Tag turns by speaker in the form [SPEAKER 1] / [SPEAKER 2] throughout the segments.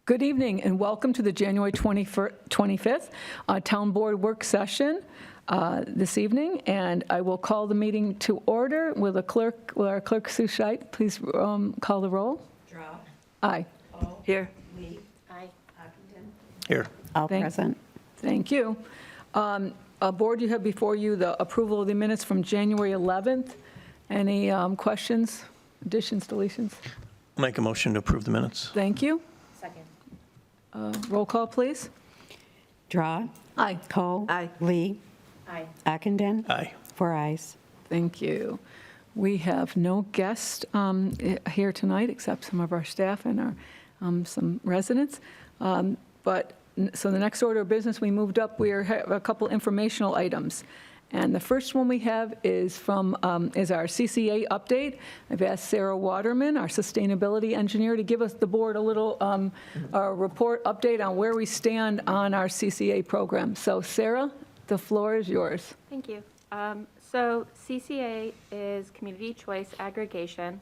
[SPEAKER 1] Good evening and welcome to the January 25th Town Board Work Session this evening. And I will call the meeting to order. Will our clerk, Sue Scheit, please call the roll?
[SPEAKER 2] Drawe.
[SPEAKER 1] Aye.
[SPEAKER 2] Kohl.
[SPEAKER 1] Here.
[SPEAKER 2] Lee. Aye. Ockenden.
[SPEAKER 3] Here.
[SPEAKER 4] All present.
[SPEAKER 1] Thank you. Board, you have before you the approval of the minutes from January 11th. Any questions, additions, deletions?
[SPEAKER 3] I'll make a motion to approve the minutes.
[SPEAKER 1] Thank you.
[SPEAKER 2] Second.
[SPEAKER 1] Roll call, please.
[SPEAKER 4] Drawe.
[SPEAKER 1] Aye.
[SPEAKER 4] Kohl.
[SPEAKER 2] Aye.
[SPEAKER 4] Lee.
[SPEAKER 2] Aye.
[SPEAKER 4] Ockenden.
[SPEAKER 3] Aye.
[SPEAKER 4] 4 ayes.
[SPEAKER 1] Thank you. We have no guests here tonight except some of our staff and our some residents. So the next order of business, we moved up. We have a couple informational items. And the first one we have is is our CCA update. I've asked Sarah Waterman, our sustainability engineer, to give us the board a little report update on where we stand on our CCA program. So Sarah, the floor is yours.
[SPEAKER 5] Thank you. So CCA is Community Choice Aggregation.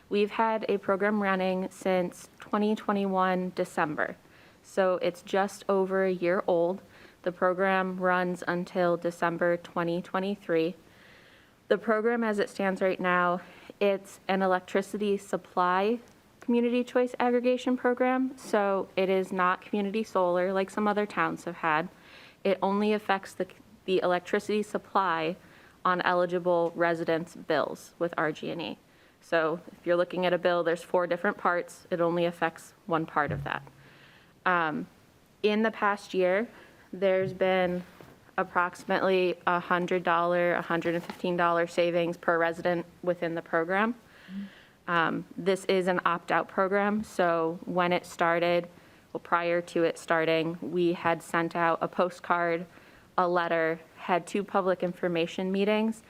[SPEAKER 5] We've had a program running since 2021 December. So it's just over a year old. The program runs until December 2023. The program as it stands right now, it's an electricity supply community choice aggregation program. So it is not community solar like some other towns have had. It only affects the electricity supply on eligible residents' bills with RG&E. So if you're looking at a bill, there's 4 different parts. It only affects one part of that. In the past year, there's been approximately $100, $115 savings per resident within the program. This is an opt-out program, so when it started, well, prior to it starting, we had sent out a postcard, a letter, had 2 public information meetings,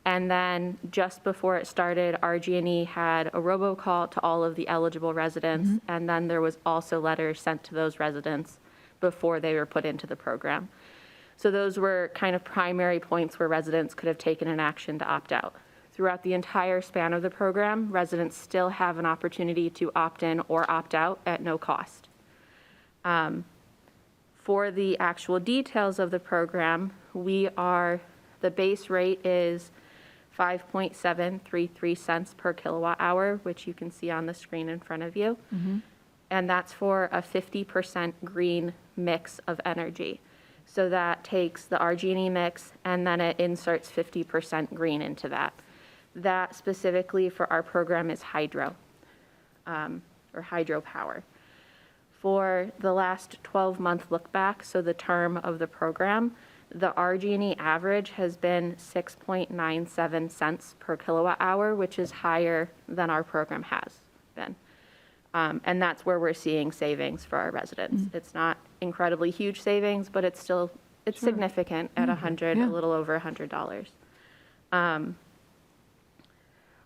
[SPEAKER 5] and then just before it started, RG&E had a robocall to all of the eligible residents, and then there was also letters sent to those residents before they were put into the program. So those were kind of primary points where residents could have taken an action to opt out. Throughout the entire span of the program, residents still have an opportunity to opt in or opt out at no cost. For the actual details of the program, the base rate is 5.733 cents per kilowatt hour, which you can see on the screen in front of you. And that's for a 50% green mix of energy. So that takes the RG&E mix and then it inserts 50% green into that. That specifically for our program is hydro, or hydropower. For the last 12-month look back, so the term of the program, the RG&E average has been 6.97 cents per kilowatt hour, which is higher than our program has been. And that's where we're seeing savings for our residents. It's not incredibly huge savings, but it's still, it's significant at a little over $100.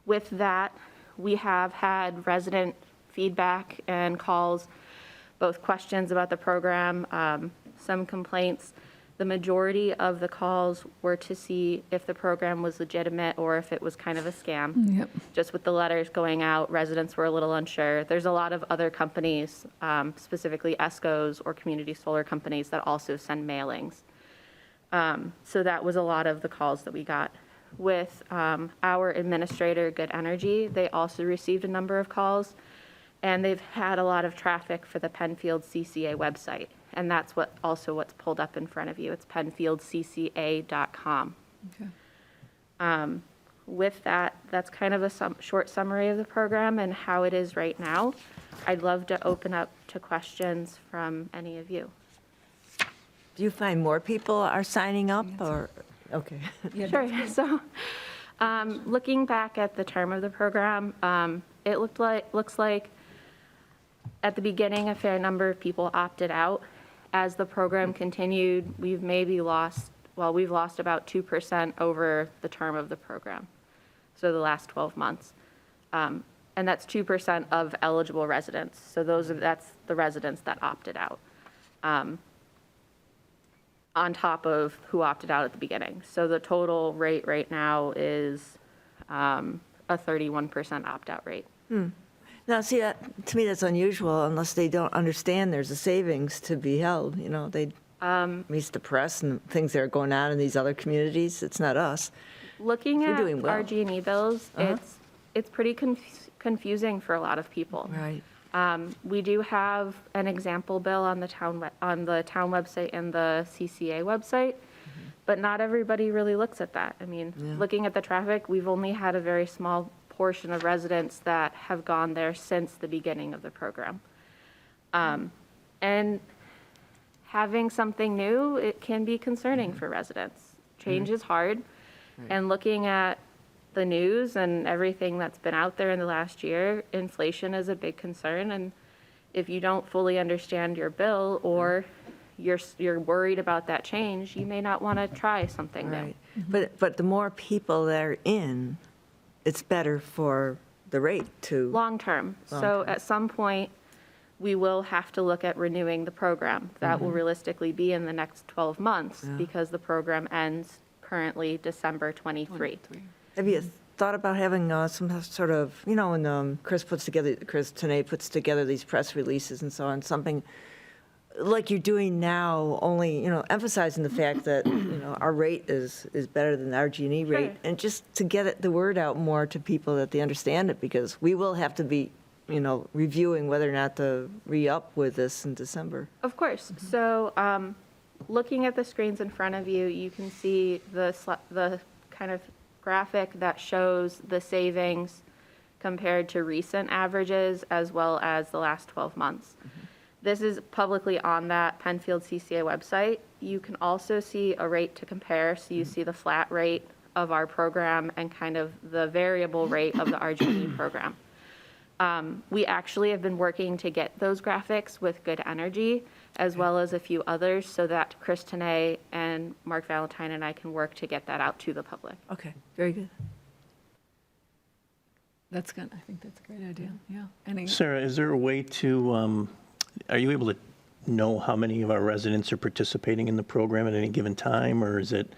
[SPEAKER 5] With that, we have had resident feedback and calls, both questions about the program, some complaints. The majority of the calls were to see if the program was legitimate or if it was kind of a scam.
[SPEAKER 1] Yep.
[SPEAKER 5] Just with the letters going out, residents were a little unsure. There's a lot of other companies, specifically ESCOs or community solar companies that also send mailings. So that was a lot of the calls that we got. With our administrator, Good Energy, they also received a number of calls, and they've had a lot of traffic for the Penfield CCA website. And that's what's pulled up in front of you. It's penfieldcca.com.
[SPEAKER 1] Okay.
[SPEAKER 5] With that, that's kind of a short summary of the program and how it is right now. I'd love to open up to questions from any of you.
[SPEAKER 2] Do you find more people are signing up or? Okay.
[SPEAKER 1] Yeah,
[SPEAKER 5] Sure. So looking back at the term of the program, it looks like at the beginning, a fair number of people opted out. As the program continued, we've lost about 2% over the term of the program, so the last 12 months. And that's 2% of eligible residents. So that's the residents that opted out, on top of who opted out at the beginning. So the total rate right now is a 31% opt-out rate.
[SPEAKER 2] Now, see, to me, that's unusual unless they don't understand there's a savings to be held. You know, they meets the press and things that are going on in these other communities. It's not us.
[SPEAKER 5] Looking
[SPEAKER 2] We're
[SPEAKER 5] at
[SPEAKER 2] doing well.
[SPEAKER 5] RG&E bills, it's pretty confusing for a lot of people.
[SPEAKER 2] Right.
[SPEAKER 5] We do have an example bill on the town website and the CCA website, but not everybody really looks at that. I mean, looking at the traffic, we've only had a very small portion of residents that have gone there since the beginning of the program. And having something new, it can be concerning for residents. Change is hard, and looking at the news and everything that's been out there in the last year, inflation is a big concern, and if you don't fully understand your bill or you're worried about that change, you may not want to try something new.
[SPEAKER 2] Right. But the more people that are in, it's better for the rate to.
[SPEAKER 5] Long-term. So at some point, we will have to look at renewing the program. That will realistically be in the next 12 months because the program ends currently December 23.
[SPEAKER 2] Have you thought about having some sort of, you know, when Chris Tait puts together these press releases and so on, something like you're doing now, only, you know, emphasizing the fact that, you know, our rate is better than the RG&E rate,
[SPEAKER 5] Sure.
[SPEAKER 2] and just to get the word out more to people that they understand it, because we will have to be, you know, reviewing whether or not to re-up with this in December.
[SPEAKER 5] Of course. So looking at the screens in front of you, you can see the kind of graphic that shows the savings compared to recent averages as well as the last 12 months. This is publicly on that Penfield CCA website. You can also see a rate to compare. So you see the flat rate of our program and kind of the variable rate of the RG&E program. We actually have been working to get those graphics with Good Energy as well as a few others so that Chris Tait and Mark Valentine and I can work to get that out to the public.
[SPEAKER 2] Okay, very good.
[SPEAKER 1] That's good. I think that's a great idea. Yeah. Any,
[SPEAKER 3] Sarah, is there a way to, are you able to know how many of our residents are participating in the program at any given time, or is it?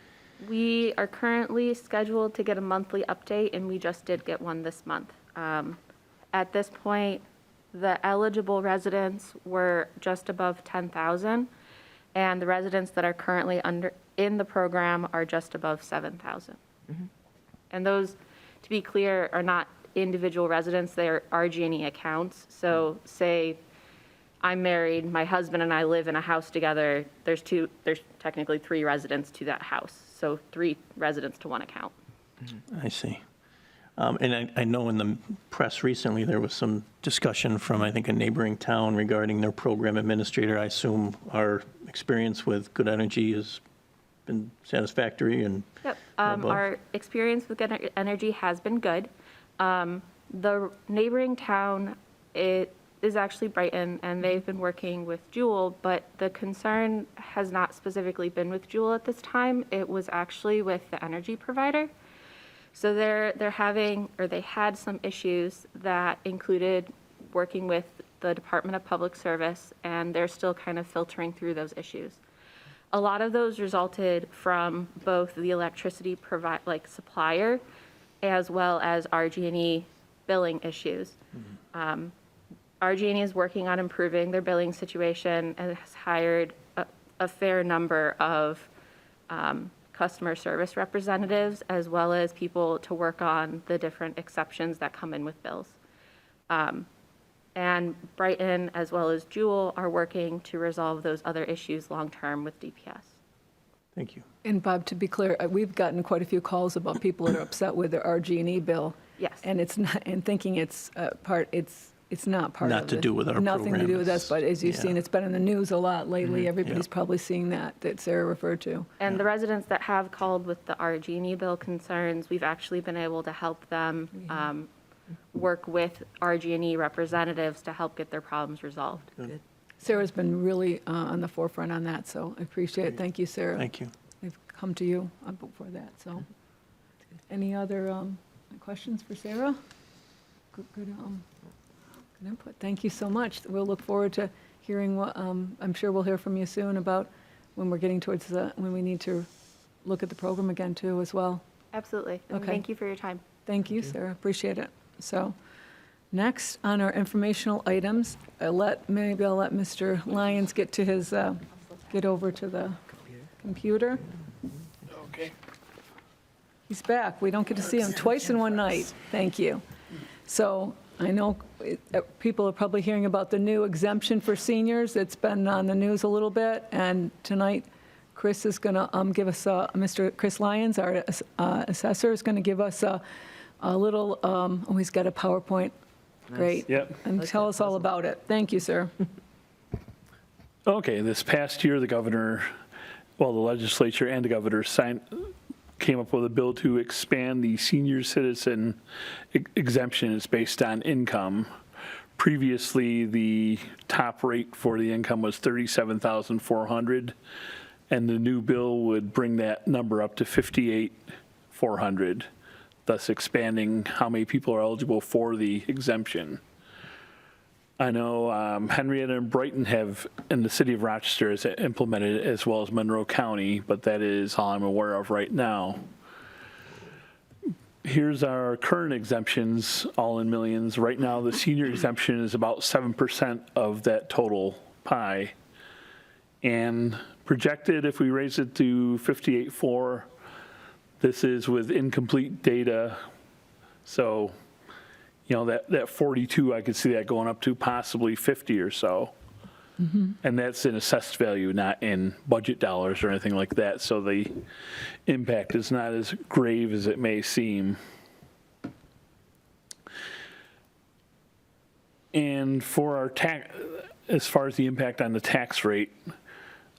[SPEAKER 5] We are currently scheduled to get a monthly update, and we just did get one this month. At this point, the eligible residents were just above 10,000, and the residents that are currently in the program are just above 7,000. And those, to be clear, are not individual residents, they are RG&E accounts. So say I'm married, my husband and I live in a house together, there's technically 3 residents to that house. So 3 residents to 1 account.
[SPEAKER 3] I see. And I know in the press recently, there was some discussion from, I think, a neighboring town regarding their program administrator. I assume our experience with Good Energy has been satisfactory and.
[SPEAKER 5] Yep.
[SPEAKER 3] above.
[SPEAKER 5] Our experience with Good Energy has been good. The neighboring town, it is actually Brighton, and they've been working with Jewel, but the concern has not specifically been with Jewel at this time. It was actually with the energy provider. So they're having, or they had some issues that included working with the Department of Public Service, and they're still kind of filtering through those issues. A lot of those resulted from both the electricity supplier as well as RG&E billing issues. RG&E is working on improving their billing situation and has hired a fair number of customer service representatives as well as people to work on the different exceptions that come in with bills. And Brighton as well as Jewel are working to resolve those other issues long-term with DPS.
[SPEAKER 3] Thank you.
[SPEAKER 1] and Bob, to be clear, we've gotten quite a few calls about people that are upset with their RG&E bill.
[SPEAKER 5] Yes.
[SPEAKER 1] And it's not, and thinking it's part, it's not part of it.
[SPEAKER 3] Not to do with our
[SPEAKER 1] Nothing to
[SPEAKER 3] program,
[SPEAKER 1] do with us, but as you've
[SPEAKER 3] yeah.
[SPEAKER 1] seen, it's been in the news a lot lately.
[SPEAKER 3] yeah.
[SPEAKER 1] Everybody's probably seeing that Sarah referred to.
[SPEAKER 5] And the residents that have called with the RG&E bill concerns, we've actually been able to help them work with RG&E representatives to help get their problems resolved.
[SPEAKER 2] Good.
[SPEAKER 1] Sarah's been really on the forefront on that, so I appreciate it. Thank you, Sarah.
[SPEAKER 3] Thank you.
[SPEAKER 1] They've come to you for that, so. Any other questions for Sarah? Good input. Thank you so much. We'll look forward to hearing what, I'm sure we'll hear from you soon about when we're getting towards when we need to look at the program again too as well.
[SPEAKER 5] Absolutely. And
[SPEAKER 1] Okay.
[SPEAKER 5] thank you for your time.
[SPEAKER 1] Thank you, Sarah. Appreciate it. So, Next, on our informational items, maybe I'll let Mr. Lyons get to his, get over to the computer.
[SPEAKER 6] Okay.
[SPEAKER 1] He's back. We don't get to see him twice in one night. Thank you. So I know people are probably hearing about the new exemption for seniors. It's been on the news a little bit, and tonight Chris is going to give us, Mr. Chris Lyons, our assessor, is going to give us a little, oh, he's got a PowerPoint. Great.
[SPEAKER 6] Yep.
[SPEAKER 1] And tell us all about it. Thank you, sir.
[SPEAKER 6] Okay, this past year, the legislature and the governor came up with a bill to expand the senior citizen exemptions based on income. Previously, the top rate for the income was $37,400, and the new bill would bring that number up to $58,400, thus expanding how many people are eligible for the exemption. I know Henrietta and Brighton and the city of Rochester has implemented it, as well as Monroe County, but that is all I'm aware of right now. Here's our current exemptions, all in millions. Right now, the senior exemption is about 7% of that total pie. And projected, if we raise it to 58.4, this is with incomplete data. So, that 42, I could see that going up to possibly 50 or so. And that's in assessed value, not in budget dollars or anything like that. So the impact is not as grave as it may seem. And for our as far as the impact on the tax rate,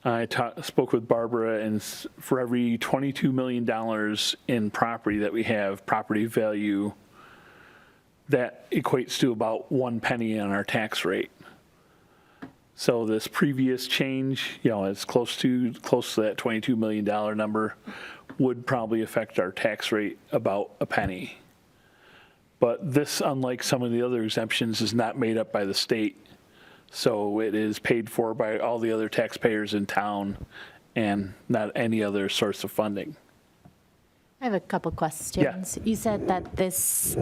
[SPEAKER 6] I spoke with Barbara, and for every $22 million in property that we have, property value, that equates to about 1 penny on our tax rate. So this previous change, it's close to that $22 million number, would probably affect our tax rate about a penny. But this, unlike some of the other exemptions, is not made up by the state. So it is paid for by all the other taxpayers in town and not any other source of funding.
[SPEAKER 7] I have a couple questions. You said that this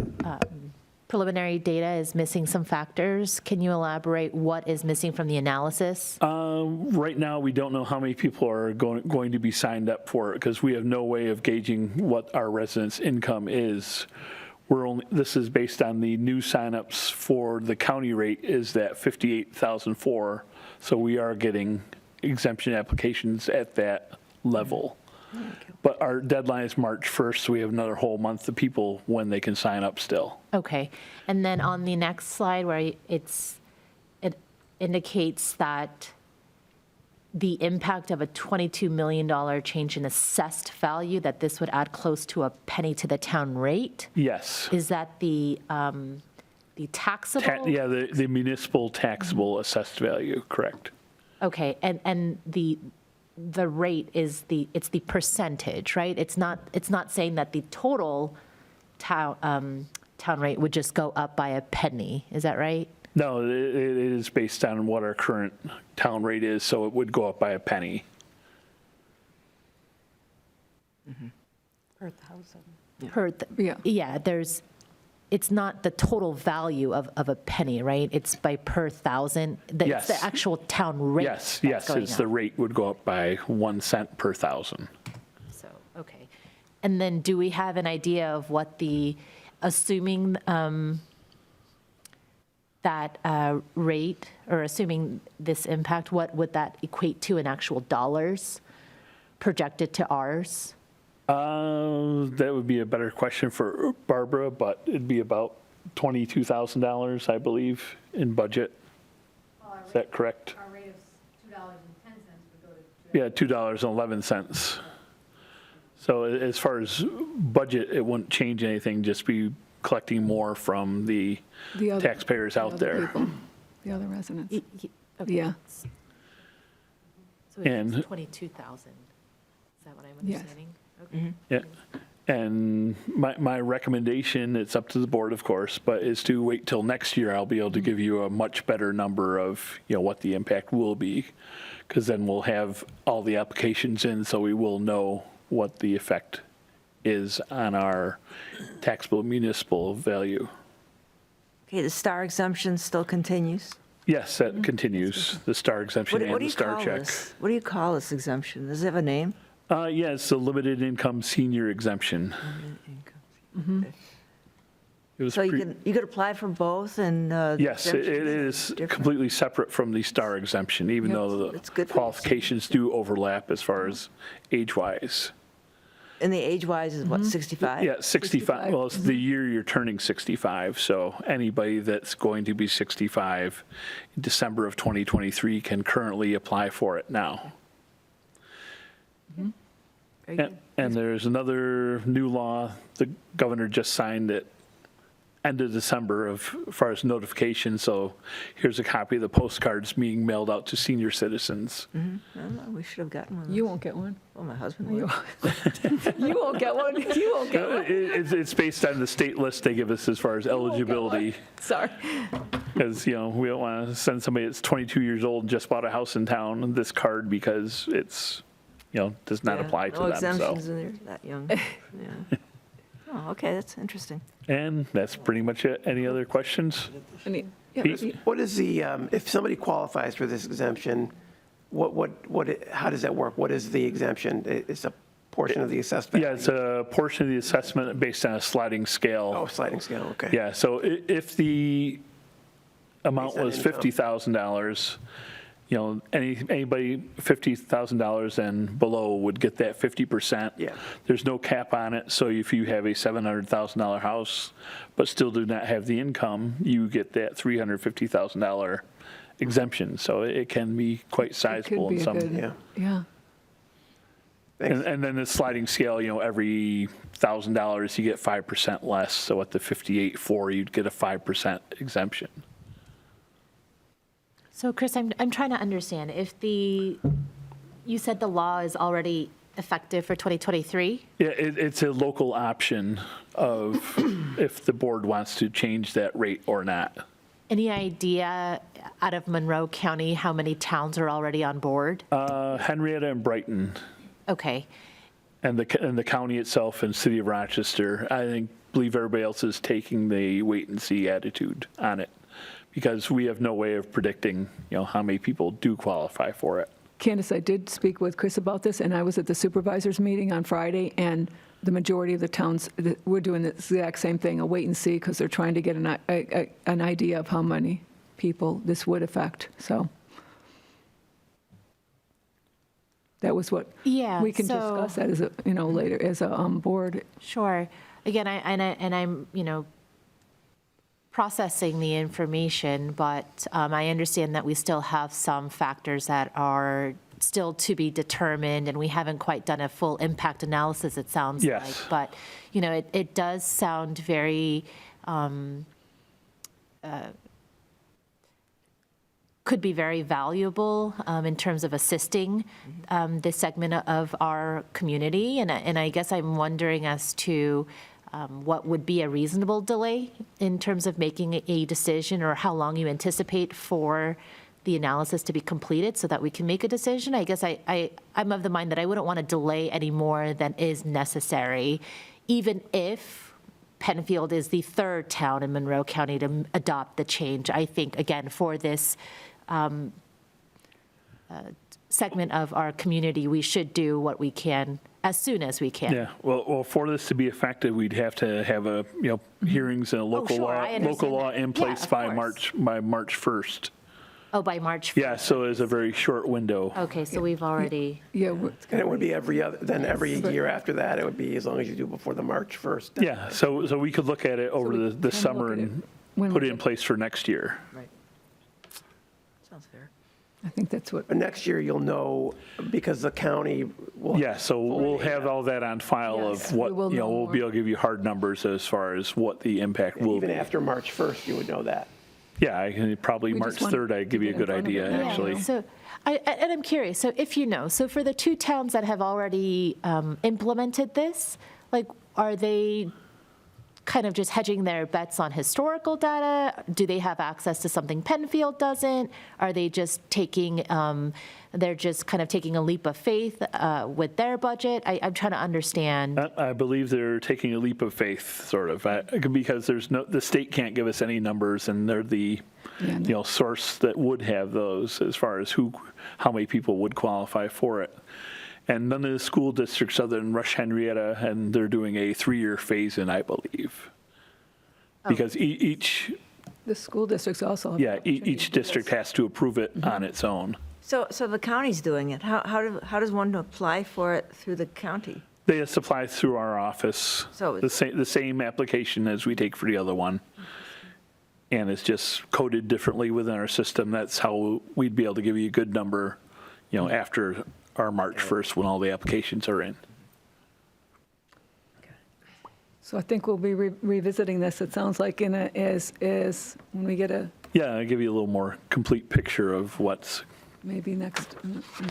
[SPEAKER 7] preliminary data is missing some factors. Can you elaborate what is missing from the analysis?
[SPEAKER 6] Right now, we don't know how many people are going to be signed up for it because we have no way of gauging what our residents' income is. This is based on the new signups for the county rate is that $58,004. So we are getting exemption applications at that level. But our deadline is March 1st, so we have another whole month of people when they can sign up still.
[SPEAKER 7] Okay. And then on the next slide where it indicates that the impact of a $22 million change in assessed value, that this would add close to a penny to the town rate?
[SPEAKER 6] Yes.
[SPEAKER 7] Is that the taxable?
[SPEAKER 6] The municipal taxable assessed value, correct.
[SPEAKER 7] Okay, and the rate is it's the percentage, right? It's not saying that the total town rate would just go up by a penny. Is that right?
[SPEAKER 6] No, it is based on what our current town rate is, so it would go up by a penny.
[SPEAKER 4] Per thousand.
[SPEAKER 1] Yeah.
[SPEAKER 7] It's not the total value of a penny, right? It's by per thousand.
[SPEAKER 6] Yes.
[SPEAKER 7] It's the actual town rate.
[SPEAKER 6] Yes,
[SPEAKER 7] going
[SPEAKER 6] it's
[SPEAKER 7] up.
[SPEAKER 6] the rate would go up by 1 cent per thousand.
[SPEAKER 7] So, okay. And then do we have an idea of what assuming that rate, or assuming this impact, what would that equate to in actual dollars projected to ours?
[SPEAKER 6] That would be a better question for Barbara, but it'd be about $22,000, I believe, in budget. Is that correct?
[SPEAKER 8] Our rate of $2.10 would go to
[SPEAKER 6] $2.11. So as far as budget, it wouldn't change anything, just be collecting more from the
[SPEAKER 1] other-
[SPEAKER 6] taxpayers
[SPEAKER 1] the
[SPEAKER 6] out
[SPEAKER 1] other
[SPEAKER 6] there.
[SPEAKER 1] people, the other residents.
[SPEAKER 7] Okay.
[SPEAKER 1] Yeah.
[SPEAKER 7] So
[SPEAKER 6] And-
[SPEAKER 7] it's 22,000. Is that what I'm
[SPEAKER 1] Yes.
[SPEAKER 7] understanding? Okay.
[SPEAKER 6] Yeah. And my recommendation, it's up to the board, of course, but is to wait till next year. I'll be able to give you a much better number of, what the impact will be, because then we'll have all the applications in, so we will know what the effect is on our taxable municipal value.
[SPEAKER 2] Okay, the star exemption still continues?
[SPEAKER 6] Yes, that continues, the star exemption
[SPEAKER 2] What
[SPEAKER 6] and
[SPEAKER 2] do
[SPEAKER 6] the
[SPEAKER 2] you
[SPEAKER 6] star
[SPEAKER 2] call
[SPEAKER 6] check.
[SPEAKER 2] this? What do you call this exemption? Does it have a name?
[SPEAKER 6] Yeah, it's the limited income senior exemption. It was
[SPEAKER 2] So
[SPEAKER 6] pre-
[SPEAKER 2] you could apply for both and? the
[SPEAKER 6] Yes, it
[SPEAKER 2] exemptions
[SPEAKER 6] is
[SPEAKER 2] different?
[SPEAKER 6] completely separate from the star exemption, even
[SPEAKER 1] Yep.
[SPEAKER 6] though
[SPEAKER 2] It's
[SPEAKER 6] the
[SPEAKER 2] good for
[SPEAKER 6] qualifications do overlap as far as age-wise.
[SPEAKER 2] And the age-wise is what, 65?
[SPEAKER 6] Yeah, 65, well, it's the year you're turning 65, so anybody that's going to be 65 in December of 2023 can currently apply for it now.
[SPEAKER 2] Very good.
[SPEAKER 6] And there's another new law the governor just signed at end of December as far as notification, so here's a copy of the postcards being mailed out to senior citizens.
[SPEAKER 2] I don't know, we should have gotten one.
[SPEAKER 1] You won't get one.
[SPEAKER 2] Well, my husband
[SPEAKER 1] You
[SPEAKER 2] would.
[SPEAKER 1] you won't get one. You won't get one.
[SPEAKER 6] It's based on the state list they give us as far as eligibility,
[SPEAKER 1] Sorry.
[SPEAKER 6] because, you know, we don't want to send somebody that's 22 years old and just bought a house in town this card because it's, you know, does not
[SPEAKER 2] Yeah,
[SPEAKER 6] apply to
[SPEAKER 2] no
[SPEAKER 6] them, so.
[SPEAKER 2] exemptions in there that young. Yeah. Oh, okay, that's interesting.
[SPEAKER 6] And that's pretty much it. Any other questions?
[SPEAKER 1] Yeah,
[SPEAKER 6] Pete?
[SPEAKER 9] What is the, if somebody qualifies for this exemption, how does that work? What is the exemption? It's a portion of the assessed value?
[SPEAKER 6] Yeah, it's a portion of the assessment based on a sliding scale.
[SPEAKER 9] Oh, sliding scale, okay.
[SPEAKER 6] Yeah, so if the amount
[SPEAKER 9] Based on
[SPEAKER 6] was
[SPEAKER 9] income.
[SPEAKER 6] $50,000, you know, anybody $50,000 and below would get that 50%.
[SPEAKER 9] Yeah.
[SPEAKER 6] There's no cap on it, so if you have a $700,000 house but still do not have the income, you get that $350,000 exemption. So it can be quite sizable
[SPEAKER 1] be
[SPEAKER 6] in
[SPEAKER 1] a
[SPEAKER 6] some.
[SPEAKER 1] good-
[SPEAKER 9] Yeah.
[SPEAKER 1] Yeah.
[SPEAKER 9] Thanks.
[SPEAKER 6] And then the sliding scale, you know, every $1,000 you get 5% less. So at the 58.4, you'd get a 5% exemption.
[SPEAKER 7] So Chris, I'm trying to understand, you said the law is already effective for 2023?
[SPEAKER 6] Yeah, it's a local option of if the board wants to change that rate or not.
[SPEAKER 7] Any idea out of Monroe County how many towns are already on board?
[SPEAKER 6] Henrietta and Brighton
[SPEAKER 7] Okay,
[SPEAKER 6] and the county itself and city of Rochester, believe everybody else is taking the wait and see attitude on it because we have no way of predicting, you know, how many people do qualify for it.
[SPEAKER 1] Candace, I did speak with Chris about this, and I was at the supervisors meeting on Friday, and the majority of the towns, we're doing the exact same thing, a wait and see, because they're trying to get an idea of how many people this would affect, so. That was what.
[SPEAKER 7] Yeah,
[SPEAKER 1] We can
[SPEAKER 7] so-
[SPEAKER 1] discuss that as a, you know, later, as a board.
[SPEAKER 7] sure. Again, I'm, you know, processing the information, but I understand that we still have some factors that are still to be determined, and we haven't quite done a full impact analysis, it sounds like.
[SPEAKER 6] Yes.
[SPEAKER 7] But, you know, it does sound very, could be very valuable in terms of assisting this segment of our community. And I guess I'm wondering as to what would be a reasonable delay in terms of making a decision, or how long you anticipate for the analysis to be completed so that we can make a decision. I guess I'm of the mind that I wouldn't want to delay any more than is necessary, even if Penfield is the third town in Monroe County to adopt the change. I think, again, for this segment of our community, we should do what we can as soon as we can.
[SPEAKER 6] Yeah, well, for this to be effective, we'd have to have hearings and a local
[SPEAKER 7] sure,
[SPEAKER 6] law,
[SPEAKER 7] I understand that.
[SPEAKER 6] in
[SPEAKER 7] Yeah,
[SPEAKER 6] place
[SPEAKER 7] of
[SPEAKER 6] by
[SPEAKER 7] course.
[SPEAKER 6] March 1st.
[SPEAKER 7] Oh, by March 1st?
[SPEAKER 6] Yeah, so it's a very short window.
[SPEAKER 7] Okay, so we've already,
[SPEAKER 1] Yeah,
[SPEAKER 9] And it would be every year after that, it would be as long as you do before the March 1st.
[SPEAKER 6] Yeah, so we could look at it over
[SPEAKER 1] we
[SPEAKER 6] the
[SPEAKER 1] can
[SPEAKER 6] summer
[SPEAKER 1] look at it
[SPEAKER 6] and
[SPEAKER 1] when
[SPEAKER 6] put
[SPEAKER 1] we
[SPEAKER 6] it in
[SPEAKER 1] get-
[SPEAKER 6] place for next year.
[SPEAKER 2] Right. Sounds fair.
[SPEAKER 1] I think that's what,
[SPEAKER 9] But next year, you'll know, because the county will.
[SPEAKER 6] Yeah, so we'll have all that on file
[SPEAKER 1] Yes,
[SPEAKER 6] of what,
[SPEAKER 1] we will know
[SPEAKER 6] we'll be
[SPEAKER 1] more.
[SPEAKER 6] able to give you hard numbers as far as what the impact will
[SPEAKER 9] Even
[SPEAKER 6] be.
[SPEAKER 9] after March 1st, you would know that.
[SPEAKER 6] Yeah, I can probably
[SPEAKER 1] We
[SPEAKER 6] March
[SPEAKER 1] just want
[SPEAKER 6] 3rd, I'd give you a
[SPEAKER 1] to get
[SPEAKER 6] good
[SPEAKER 1] in front of it
[SPEAKER 6] idea,
[SPEAKER 1] now.
[SPEAKER 7] yeah,
[SPEAKER 6] actually.
[SPEAKER 7] so, and I'm curious, so if you know, so for the two towns that have already implemented this, like, are they kind of just hedging their bets on historical data? Do they have access to something Penfield doesn't? Are they just taking, they're just kind of taking a leap of faith with their budget? I'm trying to understand.
[SPEAKER 6] I believe they're taking a leap of faith, sort of, because the state can't give us any numbers, and they're the source that would have those as far as how many people would qualify for it. And none of the school districts other than Rush Henrietta, and they're doing a 3-year phase-in, I believe. Because each
[SPEAKER 1] The school districts also have. the opportunity to
[SPEAKER 6] each
[SPEAKER 1] do
[SPEAKER 6] district
[SPEAKER 1] this.
[SPEAKER 6] has to approve it on its own.
[SPEAKER 2] So the county's doing it. How does one apply for it through the county?
[SPEAKER 6] They just apply through our office,
[SPEAKER 2] So
[SPEAKER 6] the same application as we take for the other one. And it's just coded differently within our system. That's how we'd be able to give you a good number, after our March 1st when all the applications are in.
[SPEAKER 1] So I think we'll be revisiting this, it sounds like, is when we get
[SPEAKER 6] Yeah, I'll give you a little more complete picture of what's,
[SPEAKER 1] maybe in a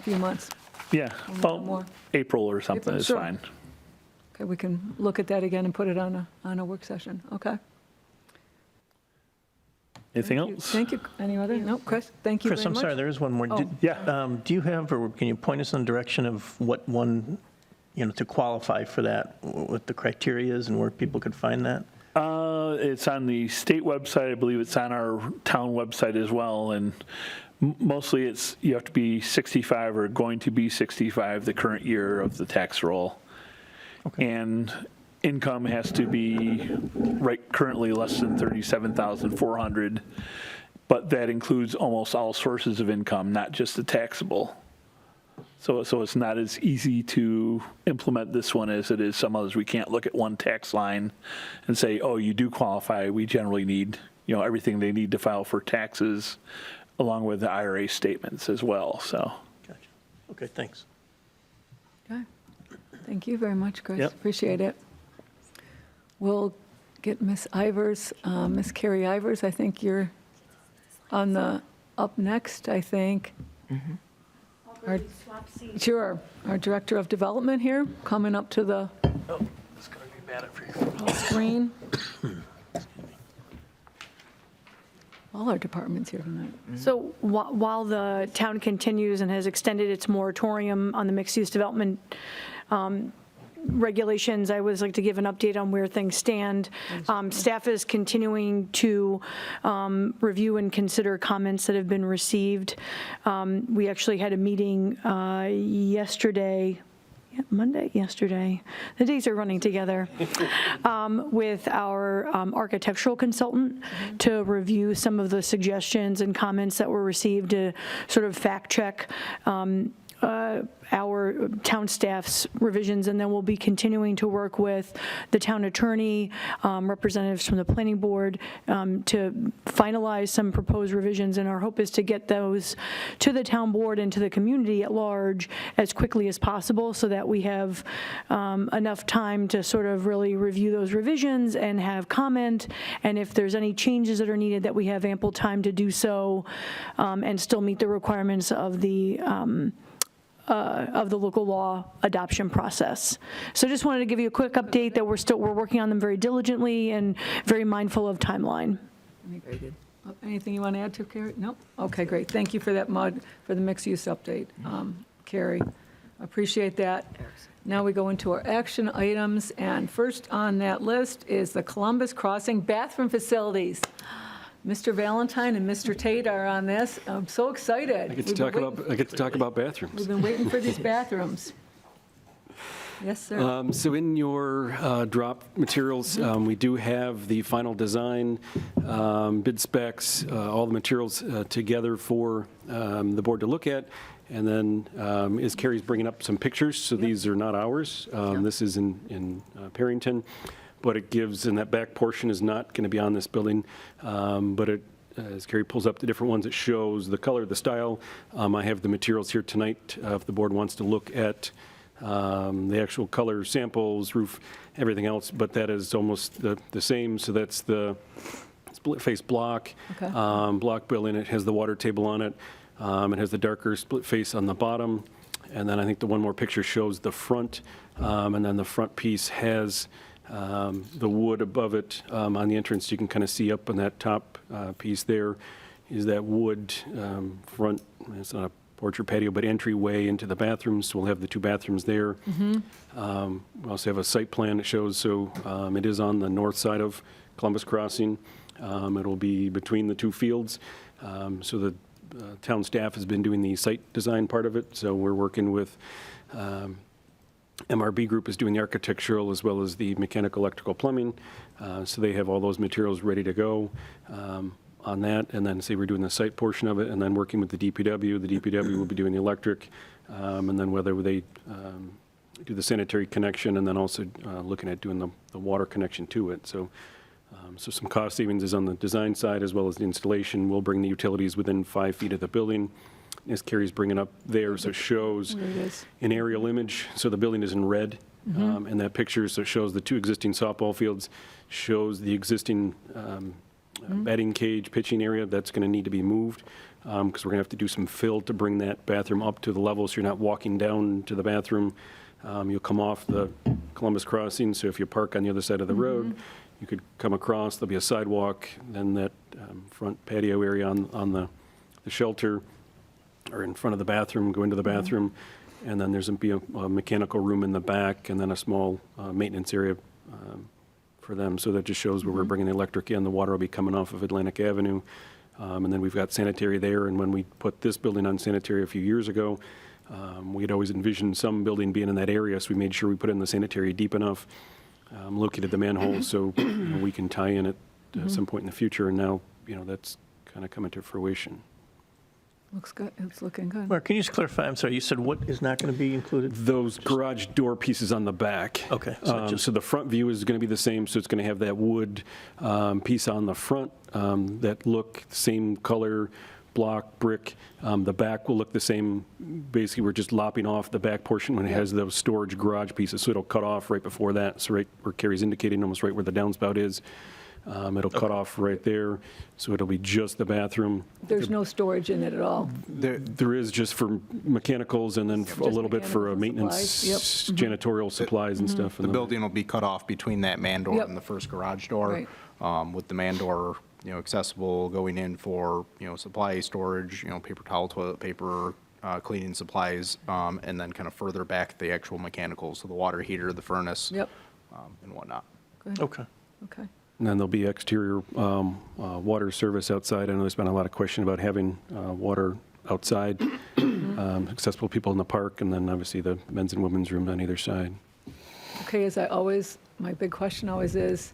[SPEAKER 1] few months.
[SPEAKER 6] well,
[SPEAKER 1] more.
[SPEAKER 6] April or something
[SPEAKER 1] April,
[SPEAKER 6] is
[SPEAKER 1] sure.
[SPEAKER 6] fine.
[SPEAKER 1] Okay, we can look at that again and put it on a work session, okay?
[SPEAKER 6] Anything
[SPEAKER 1] Thank you.
[SPEAKER 6] else?
[SPEAKER 1] Thank you. Any other? No, Chris, thank you very
[SPEAKER 3] Chris,
[SPEAKER 1] much.
[SPEAKER 3] I'm sorry, there is one more.
[SPEAKER 1] Oh.
[SPEAKER 3] Do you have, or can you point us in the direction of what one, to qualify for that, what the criteria is and where people could find that?
[SPEAKER 6] It's on the state website. I believe it's on our town website as well. And mostly you have to be 65 or going to be 65 the current year of the tax roll.
[SPEAKER 3] Okay.
[SPEAKER 6] And income has to be currently less than $37,400, but that includes almost all sources of income, not just the taxable. So it's not as easy to implement this one as it is some others. We can't look at one tax line and say, oh, you do qualify. We generally need, everything they need to file for taxes along with the IRA statements as well, so.
[SPEAKER 3] Gotcha. Okay, thanks.
[SPEAKER 1] Okay. Thank you very much, Chris.
[SPEAKER 6] Yep.
[SPEAKER 1] Appreciate it. We'll get Miss Ivers, Miss Carrie Ivers, I think you're up next, I think. Sure. Our Director of Development here, coming up to the
[SPEAKER 3] It's going to be bad for you.
[SPEAKER 1] screen. All our departments here tonight.
[SPEAKER 8] So while the town continues and has extended its moratorium on the mixed-use development regulations, I would like to give an update on where things stand. Staff is continuing to review and consider comments that have been received. We actually had a meeting yesterday, yesterday. The days are running together. With our architectural consultant to review some of the suggestions and comments that were received to sort of fact check our town staff's revisions, and then we'll be continuing to work with the town attorney, representatives from the planning board to finalize some proposed revisions, and our hope is to get those to the town board and to the community at large as quickly as possible so that we have enough time to sort of really review those revisions and have comment, and if there's any changes that are needed, that we have ample time to do so and still meet the requirements of the local law adoption process. So just wanted to give you a quick update that we're working on them very diligently and very mindful of timeline.
[SPEAKER 1] Very good. Anything you want to add to, Carrie? No? Okay, great. Thank you for that, for the mixed-use update, Carrie. Appreciate that. Now we go into our action items, and first on that list is the Columbus Crossing bathroom facilities. Mr. Valentine and Mr. Tait are on this. I'm so excited.
[SPEAKER 10] I get to talk about bathrooms.
[SPEAKER 1] We've been waiting for these bathrooms. Yes, sir.
[SPEAKER 10] So in your drop materials, we do have the final design, bid specs, all the materials together for the board to look at. And then as Carrie's bringing up some pictures, so these are not ours. This is in Perrington. But it gives, and that back portion is not going to be on this building, but it, as Carrie pulls up the different ones, it shows the color, the style. I have the materials here tonight if the board wants to look at the actual color samples, roof, everything else, but that is almost the same. So that's the split face block,
[SPEAKER 1] Okay.
[SPEAKER 10] Block building. It has the water table on it. It has the darker split face on the bottom. And then I think the one more picture shows the front, and then the front piece has The wood above it, on the entrance, you can kind of see up on that top piece there, is that wood front, it's not a porch or patio, but entryway into the bathrooms. So we'll have the 2 bathrooms there. We also have a site plan that shows, so it is on the north side of Columbus Crossing. It'll be between the 2 fields. So the town staff has been doing the site design part of it. So we're working with MRB Group is doing the architectural as well as the mechanical, electrical, plumbing. So they have all those materials ready to go on that. And then say we're doing the site portion of it and then working with the DPW. The DPW will be doing the electric. And then whether they do the sanitary connection and then also looking at doing the water connection to it. So some cost savings is on the design side as well as the installation. We'll bring the utilities within 5 feet of the building. As Carrie's bringing up there, so it shows an aerial image. So the building is in red in that picture. So it shows the 2 existing softball fields, shows the existing batting cage, pitching area. That's going to need to be moved because we're going to have to do some fill to bring that bathroom up to the level so you're not walking down to the bathroom. You'll come off the Columbus Crossing. So if you park on the other side of the road, you could come across. There'll be a sidewalk, then that front patio area on the shelter, or in front of the bathroom, go into the bathroom, and then there's be a mechanical room in the back, and then a small maintenance area for them. So that just shows where we're bringing the electric in. The water will be coming off of Atlantic Avenue, and then we've got sanitary there. And when we put this building on sanitary a few years ago, we had always envisioned some building being in that area, so we made sure we put in the sanitary deep enough, located the manhole so we can tie in at some point in the future. And now, that's kind of coming to fruition.
[SPEAKER 1] Looks good. It's looking good.
[SPEAKER 3] Mark, can you just clarify? I'm sorry, you said what is not going to be included?
[SPEAKER 10] Those garage door pieces on the back.
[SPEAKER 3] Okay.
[SPEAKER 10] So the front view is going to be the same, so it's going to have that wood piece on the front that look same color, block, brick. The back will look the same. Basically, we're just lopping off the back portion when it has those storage garage pieces, so it'll cut off right before that. So right where Carrie's indicating, almost right where the downspout is. It'll cut off right there, so it'll be just the bathroom.
[SPEAKER 1] There's no storage in it at all.
[SPEAKER 10] There is just for mechanicals and then a little bit for
[SPEAKER 1] mechanical
[SPEAKER 10] maintenance,
[SPEAKER 1] supplies. Yep.
[SPEAKER 10] janitorial supplies and stuff.
[SPEAKER 11] The building will be cut off between that man door
[SPEAKER 1] Yep.
[SPEAKER 11] and the first garage door,
[SPEAKER 1] Right.
[SPEAKER 11] with the man door, accessible going in for, supply storage, paper towel, toilet paper, cleaning supplies, and then kind of further back the actual mechanicals, so the water heater, the furnace,
[SPEAKER 1] Yep.
[SPEAKER 11] and whatnot.
[SPEAKER 1] Good.
[SPEAKER 3] Okay.
[SPEAKER 1] Okay.
[SPEAKER 10] And then there'll be exterior water service outside. I know there's been a lot of question about having water outside, accessible to people in the park, and then obviously the men's and women's room on either side.
[SPEAKER 1] Okay, my big question always is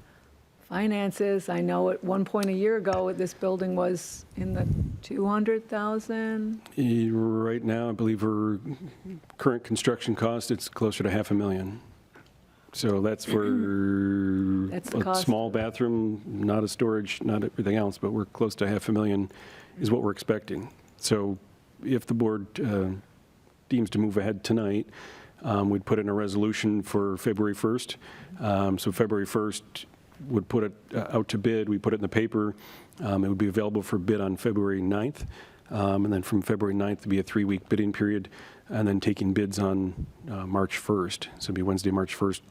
[SPEAKER 1] finances. I know at one point a year ago, this building was in the 200,000.
[SPEAKER 10] Right now, I believe our current construction cost, it's closer to $500,000. So that's for
[SPEAKER 1] That's the
[SPEAKER 10] a
[SPEAKER 1] cost.
[SPEAKER 10] small bathroom, not a storage, not everything else, but we're close to $500,000 is what we're expecting. So if the board deems to move ahead tonight, we'd put in a resolution for February 1st. So February 1st would put it out to bid. We put it in the paper. It would be available for bid on February 9th. And then from February 9th, it'd be a 3-week bidding period, and then taking bids on March 1st. So it'd be Wednesday, March 1st,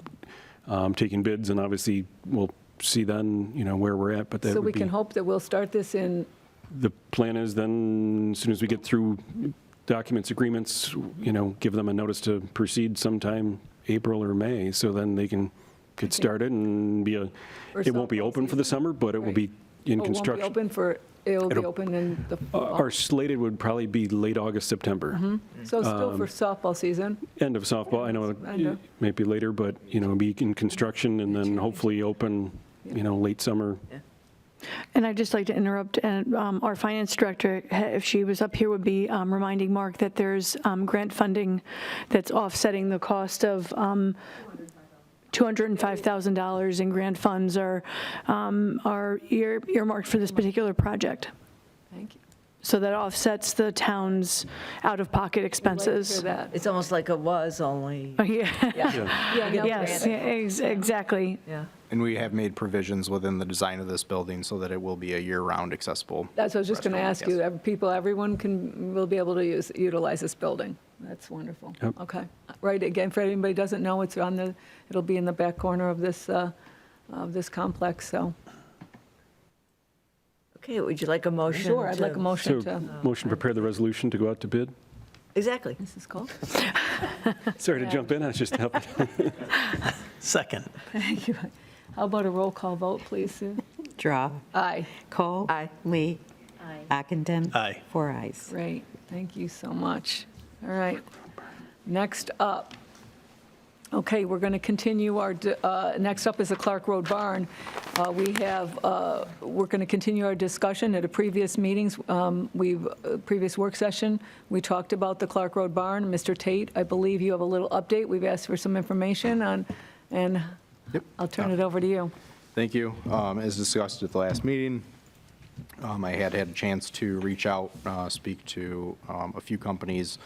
[SPEAKER 10] taking bids, and obviously we'll see then, where we're at. But that
[SPEAKER 1] So
[SPEAKER 10] would
[SPEAKER 1] we
[SPEAKER 10] be,
[SPEAKER 1] can hope that we'll start this in,
[SPEAKER 10] the plan is then, as soon as we get through documents, agreements, give them a notice to proceed sometime April or May, so then they can get started and it won't be
[SPEAKER 1] softball
[SPEAKER 10] open for the
[SPEAKER 1] season.
[SPEAKER 10] summer, but it will
[SPEAKER 1] Right.
[SPEAKER 10] be in
[SPEAKER 1] it won't be
[SPEAKER 10] construction.
[SPEAKER 1] it'll be
[SPEAKER 10] It'll-
[SPEAKER 1] open in the fall.
[SPEAKER 10] Our slated would probably be late August, September.
[SPEAKER 1] So still for softball season.
[SPEAKER 10] End of softball, I know
[SPEAKER 1] Kind of.
[SPEAKER 10] it might be later, but, be in construction and then hopefully open, late summer.
[SPEAKER 8] And I'd just like to interrupt, and our finance director, if she was up here, would be reminding Mark that there's grant funding that's offsetting the cost of $205,000 in grant funds are earmarked for this particular project.
[SPEAKER 1] Thank you.
[SPEAKER 8] So that offsets the town's out-of-pocket expenses.
[SPEAKER 1] For that.
[SPEAKER 2] It's almost like it was, only,
[SPEAKER 8] Oh, yeah.
[SPEAKER 1] Yeah, no,
[SPEAKER 8] Yes, yeah, exactly.
[SPEAKER 2] yeah.
[SPEAKER 11] And we have made provisions within the design of this building so that it will be a year-round accessible.
[SPEAKER 1] That's what I was just going to ask
[SPEAKER 11] restaurant,
[SPEAKER 1] you.
[SPEAKER 11] yes.
[SPEAKER 1] Everyone will be able to utilize this building. That's wonderful.
[SPEAKER 10] Yep.
[SPEAKER 1] Okay. Right, again, for anybody who doesn't know, it'll be in the back corner of this complex, so.
[SPEAKER 2] Okay, would you like a motion?
[SPEAKER 1] Sure, I'd like a
[SPEAKER 2] to-
[SPEAKER 1] motion
[SPEAKER 10] So,
[SPEAKER 1] to,
[SPEAKER 10] motion to prepare the resolution to go out to bid?
[SPEAKER 2] Exactly.
[SPEAKER 1] Mrs. Cole?
[SPEAKER 10] Sorry to jump in, I was just helping.
[SPEAKER 3] Second.
[SPEAKER 1] Thank you. How about a roll call vote, please, Sue?
[SPEAKER 4] Drawe.
[SPEAKER 1] Aye.
[SPEAKER 4] Kohl.
[SPEAKER 2] Aye.
[SPEAKER 4] Lee. Ockenden.
[SPEAKER 3] Aye.
[SPEAKER 4] 4 ayes.
[SPEAKER 1] Great, thank you so much. All right, next up. Okay, we're going to continue next up is the Clark Road Barn. We're going to continue our discussion at a previous meetings. Previous work session, we talked about the Clark Road Barn. Mr. Tait, I believe you have a little update. We've asked for some information on, and
[SPEAKER 11] Yep.
[SPEAKER 1] I'll turn it over to you.
[SPEAKER 11] Thank you. As discussed at the last meeting, I had a chance to reach out, speak to a few companies.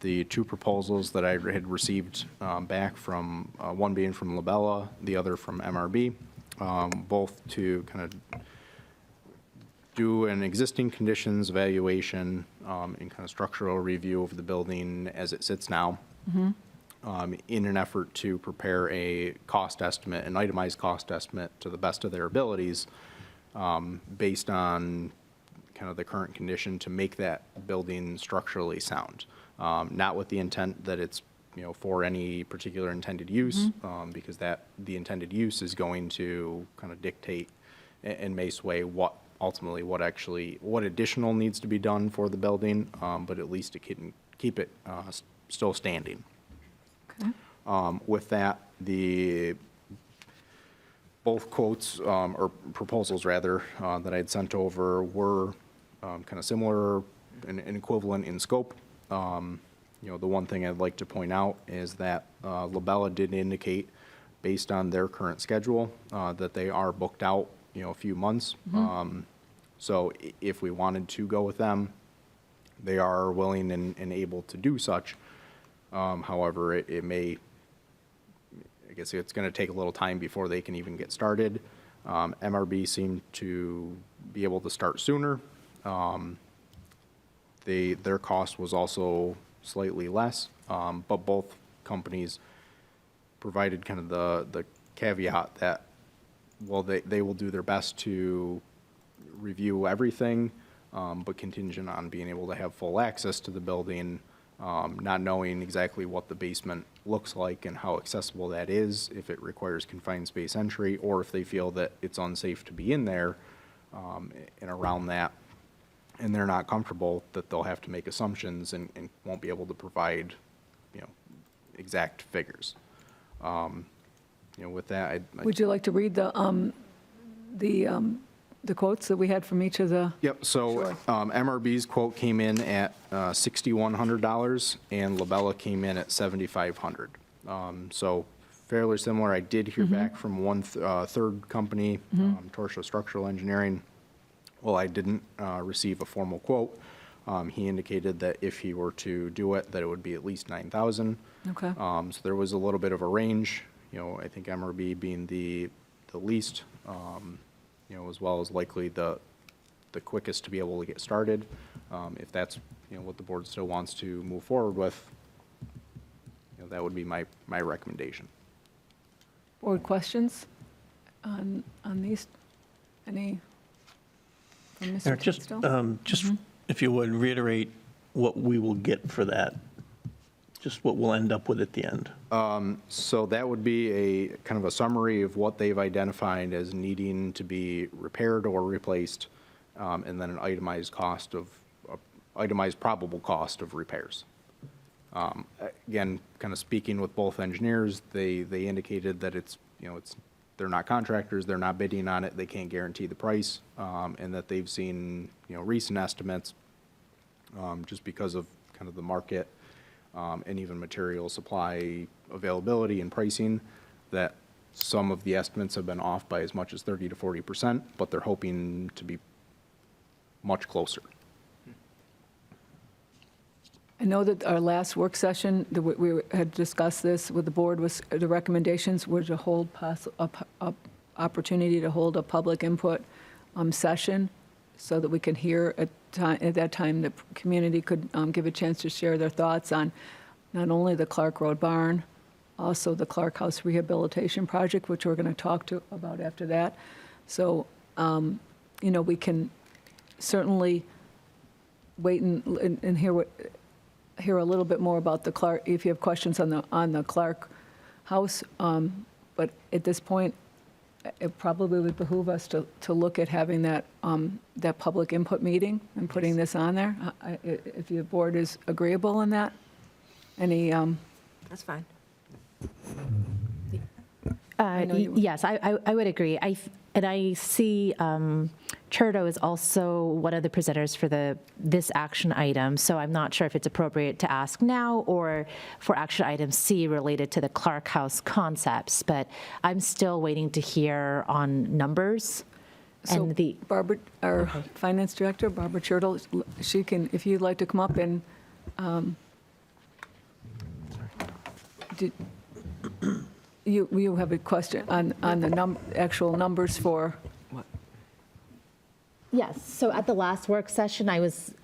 [SPEAKER 11] The two proposals that I had received back from, one being from Labella, the other from MRB, both to kind of do an existing conditions evaluation and kind of structural review of the building as it sits now, in an effort to prepare a cost estimate, an itemized cost estimate to the best of their abilities, based on kind of the current condition to make that building structurally sound. Not with the intent that it's, for any particular intended use, because the intended use is going to kind of dictate and may sway what additional needs to be done for the building, but at least it can keep it still standing.
[SPEAKER 1] Okay.
[SPEAKER 11] With that, both quotes, or proposals rather, that I had sent over were kind of similar and equivalent in scope. The one thing I'd like to point out is that Labella did indicate, based on their current schedule, that they are booked out, a few months. So if we wanted to go with them, they are willing and able to do such. However, it may, I guess it's going to take a little time before they can even get started. MRB seemed to be able to start sooner. Their cost was also slightly less, but both companies provided kind of the caveat that, well, they will do their best to review everything, but contingent on being able to have full access to the building, not knowing exactly what the basement looks like and how accessible that is, if it requires confined space entry, or if they feel that it's unsafe to be in there, and around that, and they're not comfortable, that they'll have to make assumptions and won't be able to provide, exact figures. With that,
[SPEAKER 1] Would you like to read the quotes that we had from each of the?
[SPEAKER 11] Yep, so
[SPEAKER 1] Sure.
[SPEAKER 11] MRB's quote came in at $6,100, and Labella came in at $7,500. So fairly similar. I did hear back from one third company, Torsia Structural Engineering. Well, I didn't receive a formal quote. He indicated that if he were to do it, that it would be at least $9,000.
[SPEAKER 1] Okay.
[SPEAKER 11] So there was a little bit of a range, I think MRB being the least, as well as likely the quickest to be able to get started. If that's, what the board still wants to move forward with, that would be my recommendation.
[SPEAKER 1] Board questions on these? Any from Mr.
[SPEAKER 3] Eric, just,
[SPEAKER 1] Tidstone?
[SPEAKER 3] just if you would reiterate what we will get for that, just what we'll end up with at the end.
[SPEAKER 11] So that would be a kind of a summary of what they've identified as needing to be repaired or replaced, and then an itemized probable cost of repairs. Again, kind of speaking with both engineers, they indicated that they're not contractors, they're not bidding on it, they can't guarantee the price, and that they've seen, recent estimates, just because of kind of the market, and even material supply availability and pricing, that some of the estimates have been off by as much as 30 to 40%, but they're hoping to be much closer.
[SPEAKER 1] I know that our last work session, we had discussed this with the board, was the recommendations were to hold a opportunity to hold a public input session so that we can hear at that time the community could give a chance to share their thoughts on not only the Clark Road Barn, also the Clark House Rehabilitation Project, which we're going to talk about after that. So, we can certainly wait and hear a little bit more about the Clark, if you have questions on the Clark House. But at this point, it probably would behoove us to look at having that public input meeting and putting this on there. If your board is agreeable on that. Any,
[SPEAKER 2] That's fine.
[SPEAKER 1] know you would.
[SPEAKER 7] Yes, I would agree. I see Chirdo is also one of the presenters for this action item, so I'm not sure if it's appropriate to ask now or for action item C related to the Clark House concepts, but I'm still waiting to hear on numbers.
[SPEAKER 1] So
[SPEAKER 7] And the,
[SPEAKER 1] Barbara, our finance director, Barbara Chirdo, she can, if you'd like to come up and, you have a question on the actual numbers for,
[SPEAKER 7] yes, so at the last work session, I was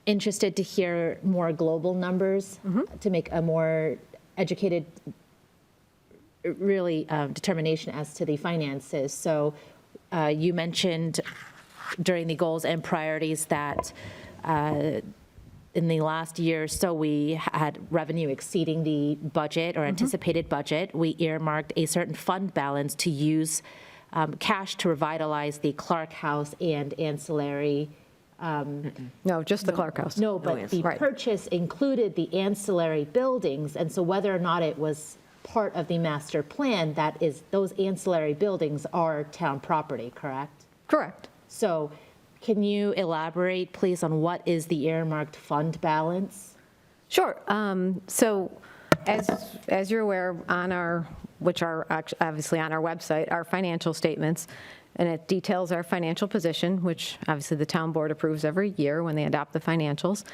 [SPEAKER 7] interested to hear more global numbers to make a more educated, really determination as to the finances. So you mentioned during the goals and priorities that in the last year or so, we had revenue exceeding the budget or anticipated budget. We earmarked a certain fund balance to use cash to revitalize the Clark House and ancillary.
[SPEAKER 12] No, just the Clark House.
[SPEAKER 7] No, but the purchase included the ancillary buildings, and so whether or not it was part of the master plan, that is, those ancillary buildings are town property, correct?
[SPEAKER 12] Correct.
[SPEAKER 7] So can you elaborate, please, on what is the earmarked fund balance?
[SPEAKER 12] Sure. So as you're aware, which are obviously on our website, our financial statements, and it details our financial position, which obviously the town board approves every year when they adopt the financials.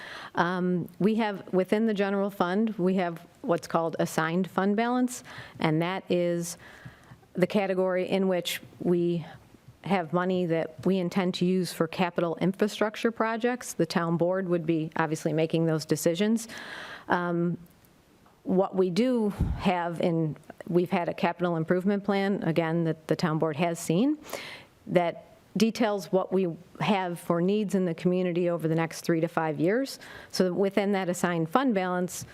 [SPEAKER 12] We have, within the general fund, we have what's called assigned fund balance, and that is the category in which we have money that we intend to use for capital infrastructure projects. The town board would be obviously making those decisions. What we do have we've had a capital improvement plan, again, that the town board has seen, that details what we have for needs in the community over the next 3 to 5 years. So within that assigned fund balance,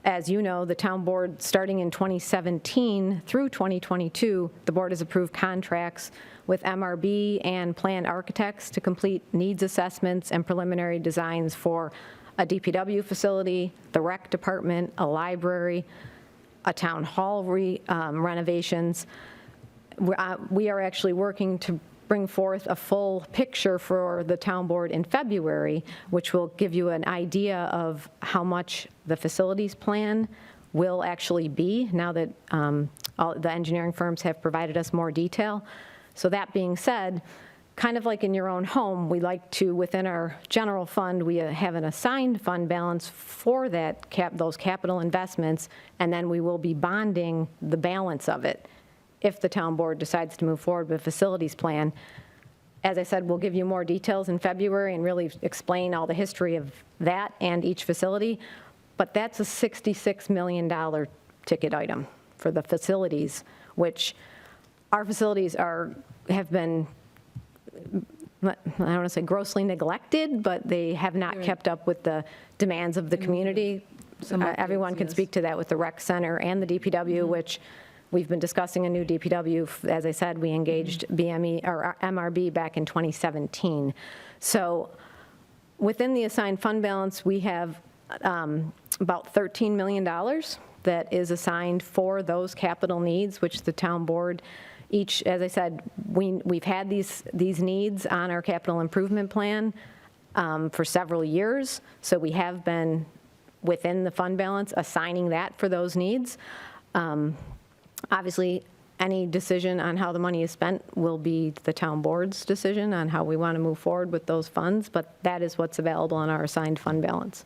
[SPEAKER 12] as you know, the town board, starting in 2017 through 2022, the board has approved contracts with MRB and planned architects to complete needs assessments and preliminary designs for a DPW facility, the rec department, a library, a town hall renovations. We are actually working to bring forth a full picture for the town board in February, which will give you an idea of how much the facilities plan will actually be now that all the engineering firms have provided us more detail. So that being said, kind of like in your own home, we like to, within our general fund, we have an assigned fund balance for those capital investments, and then we will be bonding the balance of it if the town board decides to move forward with a facilities plan. As I said, we'll give you more details in February and really explain all the history of that and each facility, but that's a $66 million ticket item for the facilities, which our facilities have been, I don't want to say grossly neglected, but they have not kept up with the demands of the community. Everyone can speak to that with the rec center and the DPW, which we've been discussing a new DPW. As I said, we engaged BME or MRB back in 2017. So within the assigned fund balance, we have about $13 million that is assigned for those capital needs, which the town board each, as I said, we've had these needs on our capital improvement plan for several years. So we have been within the fund balance assigning that for those needs. Obviously, any decision on how the money is spent will be the town board's decision on how we want to move forward with those funds, but that is what's available on our assigned fund balance.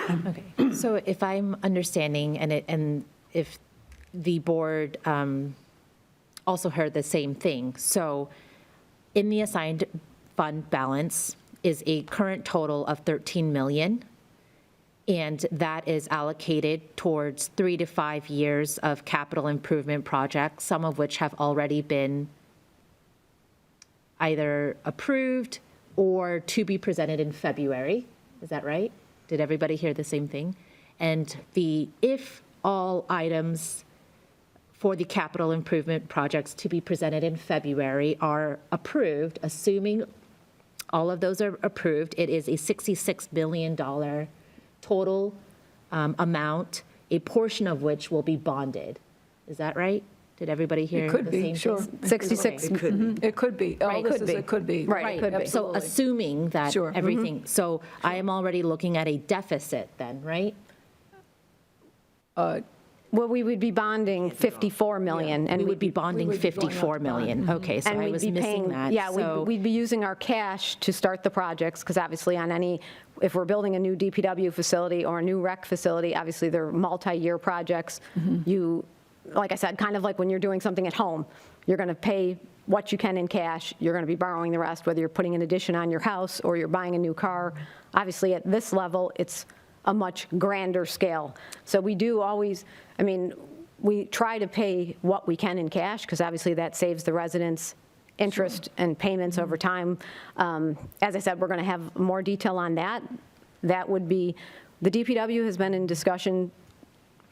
[SPEAKER 7] Okay, so if I'm understanding, and if the board also heard the same thing, so in the assigned fund balance is a current total of 13 million, and that is allocated towards 3 to 5 years of capital improvement projects, some of which have already been either approved or to be presented in February. Is that right? Did everybody hear the same thing? And if all items for the capital improvement projects to be presented in February are approved, assuming all of those are approved, it is a $66 million total amount, a portion of which will be bonded. Is that right? Did everybody hear
[SPEAKER 1] It
[SPEAKER 7] the
[SPEAKER 1] could
[SPEAKER 7] same
[SPEAKER 1] be,
[SPEAKER 7] thing?
[SPEAKER 1] sure.
[SPEAKER 12] 66.
[SPEAKER 2] It could be.
[SPEAKER 1] It could be. All
[SPEAKER 7] Right,
[SPEAKER 1] this
[SPEAKER 12] could
[SPEAKER 1] is
[SPEAKER 12] be.
[SPEAKER 1] it could be.
[SPEAKER 12] Right, it could be.
[SPEAKER 7] So
[SPEAKER 1] Absolutely.
[SPEAKER 7] assuming that
[SPEAKER 1] Sure.
[SPEAKER 7] everything, so I am already looking at a deficit then, right?
[SPEAKER 12] Well, we would be bonding 54 million. And
[SPEAKER 7] We would be bonding
[SPEAKER 1] would be going out
[SPEAKER 7] 54
[SPEAKER 1] to bond.
[SPEAKER 7] million. Okay, so
[SPEAKER 12] And
[SPEAKER 7] I
[SPEAKER 12] we'd
[SPEAKER 7] was
[SPEAKER 12] be
[SPEAKER 7] missing
[SPEAKER 12] paying,
[SPEAKER 7] that.
[SPEAKER 12] yeah,
[SPEAKER 7] So-
[SPEAKER 12] we'd be using our cash to start the projects, because obviously on any, if we're building a new DPW facility or a new rec facility, obviously they're multi-year projects. You, like I said, kind of like when you're doing something at home, you're going to pay what you can in cash, you're going to be borrowing the rest, whether you're putting an addition on your house or you're buying a new car. Obviously, at this level, it's a much grander scale. So we do always, I mean, we try to pay what we can in cash, because obviously that saves the residents interest and payments over time. As I said, we're going to have more detail on that. That would be, the DPW has been in discussion.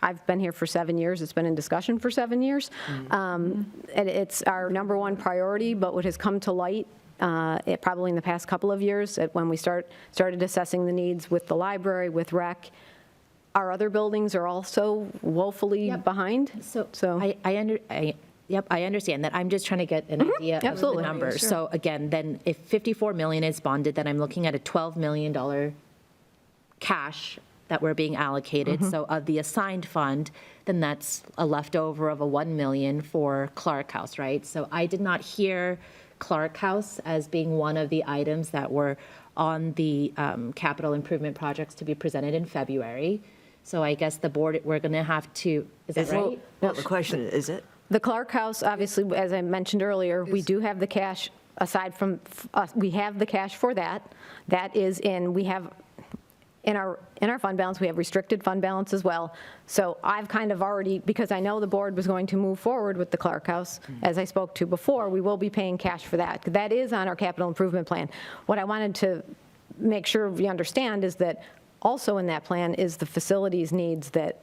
[SPEAKER 12] I've been here for 7 years. It's been in discussion for 7 years. And it's our number one priority, but what has come to light probably in the past couple of years, when we started assessing the needs with the library, with rec, our other buildings are also woefully behind.
[SPEAKER 7] So
[SPEAKER 12] So-
[SPEAKER 7] I understand that. I'm just trying to get an idea of the
[SPEAKER 12] absolutely.
[SPEAKER 7] numbers.
[SPEAKER 1] Sure.
[SPEAKER 7] So again, then if 54 million is bonded, then I'm looking at a $12 million cash that we're being allocated. So of the assigned fund, then that's a leftover of a 1 million for Clark House, right? So I did not hear Clark House as being one of the items that were on the capital improvement projects to be presented in February. So I guess the board, we're going to have to, is that right?
[SPEAKER 2] Well, the question is it?
[SPEAKER 12] The Clark House, obviously, as I mentioned earlier, we do have the cash, aside from, we have the cash for that. That is in, we have, in our fund balance, we have restricted fund balance as well. So I've kind of already, because I know the board was going to move forward with the Clark House, as I spoke to before, we will be paying cash for that. That is on our capital improvement plan. What I wanted to make sure we understand is that also in that plan is the facilities needs that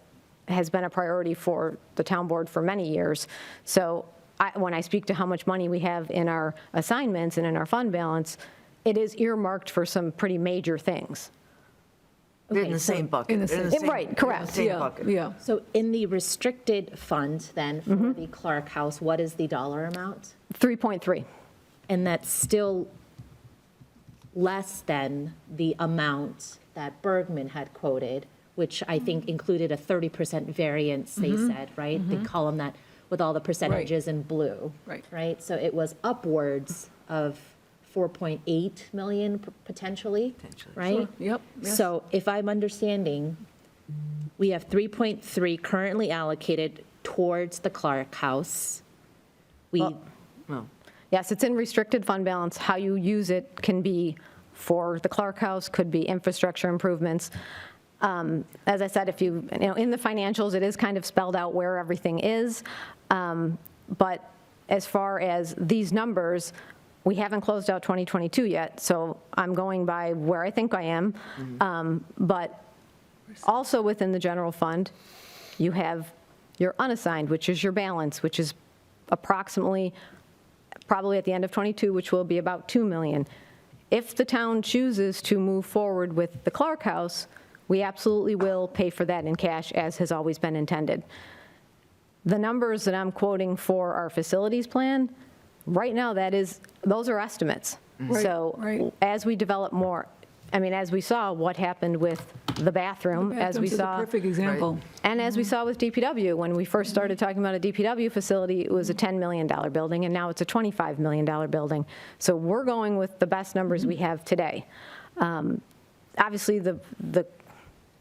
[SPEAKER 12] has been a priority for the town board for many years. So when I speak to how much money we have in our assignments and in our fund balance, it is earmarked for some pretty major things.
[SPEAKER 2] They're in the same bucket.
[SPEAKER 1] in the
[SPEAKER 2] They're
[SPEAKER 1] same-
[SPEAKER 12] Right, correct.
[SPEAKER 2] Same
[SPEAKER 1] Yeah,
[SPEAKER 2] bucket.
[SPEAKER 1] yeah.
[SPEAKER 7] So in the restricted fund then for the Clark House, what is the dollar amount?
[SPEAKER 12] 3.3.
[SPEAKER 7] And that's still less than the amount that Bergman had quoted, which I think included a 30% variance, they said, right? The column that, with all the percentages in blue.
[SPEAKER 1] Right.
[SPEAKER 7] Right? So it was upwards of 4.8 million potentially, right?
[SPEAKER 1] Sure. Yep, yes.
[SPEAKER 7] So if I'm understanding, we have 3.3 currently allocated towards the Clark House. We,
[SPEAKER 12] Yes, it's in restricted fund balance. How you use it can be for the Clark House, could be infrastructure improvements. As I said, if you know, in the financials, it is kind of spelled out where everything is. But as far as these numbers, we haven't closed out 2022 yet, so I'm going by where I think I am. But also within the general fund, you have your unassigned, which is your balance, which is approximately, probably at the end of '22, which will be about 2 million. If the town chooses to move forward with the Clark House, we absolutely will pay for that in cash, as has always been intended. The numbers that I'm quoting for our facilities plan, right now, those are estimates.
[SPEAKER 1] Right,
[SPEAKER 12] So
[SPEAKER 1] right.
[SPEAKER 12] as we develop more, I mean, as we saw what happened with the bathroom, as we
[SPEAKER 1] Bathrooms is a
[SPEAKER 12] saw.
[SPEAKER 1] perfect example.
[SPEAKER 12] And as we saw with DPW, when we first started talking about a DPW facility, it was a $10 million building, and now it's a $25 million building. So we're going with the best numbers we have today. Obviously, the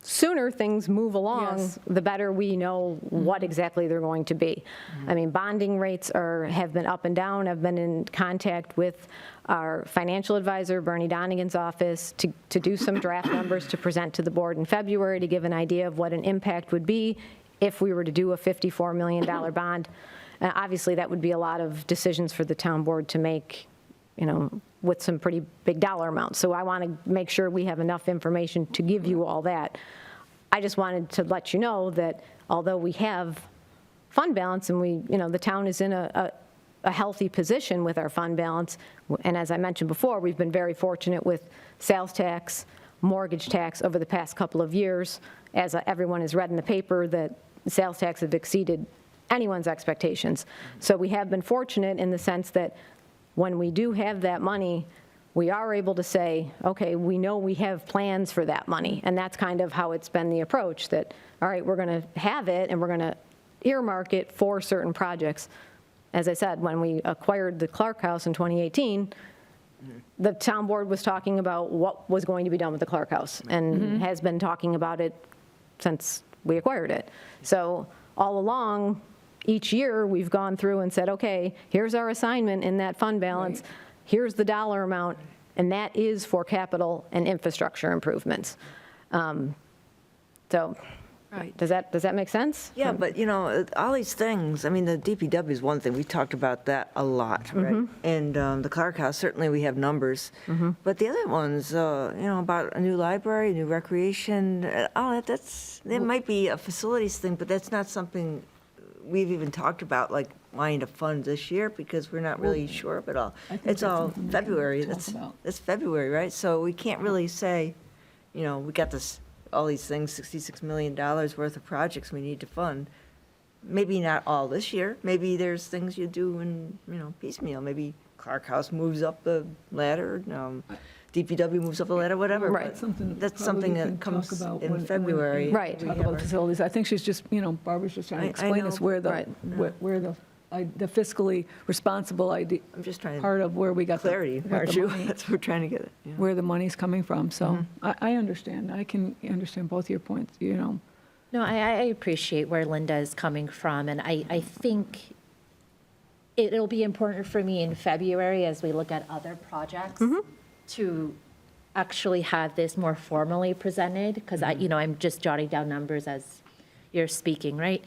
[SPEAKER 12] sooner things move along,
[SPEAKER 1] Yes.
[SPEAKER 12] the better we know what exactly they're going to be. I mean, bonding rates have been up and down. I've been in contact with our financial advisor, Bernie Donigan's office, to do some draft numbers to present to the board in February to give an idea of what an impact would be if we were to do a $54 million bond. Obviously, that would be a lot of decisions for the town board to make, with some pretty big dollar amounts. So I want to make sure we have enough information to give you all that. I just wanted to let you know that although we have fund balance and the town is in a healthy position with our fund balance, and as I mentioned before, we've been very fortunate with sales tax, mortgage tax over the past couple of years. As everyone has read in the paper, that sales tax have exceeded anyone's expectations. So we have been fortunate in the sense that when we do have that money, we are able to say, okay, we know we have plans for that money. And that's kind of how it's been the approach, that, all right, we're going to have it and we're going to earmark it for certain projects. As I said, when we acquired the Clark House in 2018, the town board was talking about what was going to be done with the Clark House and has been talking about it since we acquired it. So all along, each year, we've gone through and said, okay, here's our assignment in that fund balance, here's the dollar amount, and that is for capital and infrastructure improvements. So does that make sense?
[SPEAKER 2] Yeah, but all these things, I mean, the DPW is one thing, we talked about that a lot, right? And the Clark House, certainly we have numbers, but the other ones, about a new library, new recreation, all that, there might be a facilities thing, but that's not something we've even talked about, like wanting to fund this year, because we're not really sure of it all. It's all February, that's February, right? So we can't really say, we got all these things, $66 million worth of projects we need to fund. Maybe not all this year, maybe there's things you do in, piecemeal, maybe Clark House moves up the ladder, DPW moves up the ladder, whatever.
[SPEAKER 12] Right.
[SPEAKER 2] But that's something that comes in February.
[SPEAKER 12] Right.
[SPEAKER 1] Talk about facilities. I think she's just, Barbara's just trying to explain us where the, where the fiscally responsible idea,
[SPEAKER 2] I'm just trying
[SPEAKER 1] part of where we got the
[SPEAKER 2] clarity,
[SPEAKER 1] what
[SPEAKER 2] aren't
[SPEAKER 1] the
[SPEAKER 2] you?
[SPEAKER 1] money-
[SPEAKER 2] That's what we're trying to get at. Yeah.
[SPEAKER 1] where the money's coming from. So I understand. I can understand both your points,
[SPEAKER 7] No, I appreciate where Linda is coming from, and I think it'll be important for me in February as we look at other projects to actually have this more formally presented, because I'm just jotting down numbers as you're speaking, right?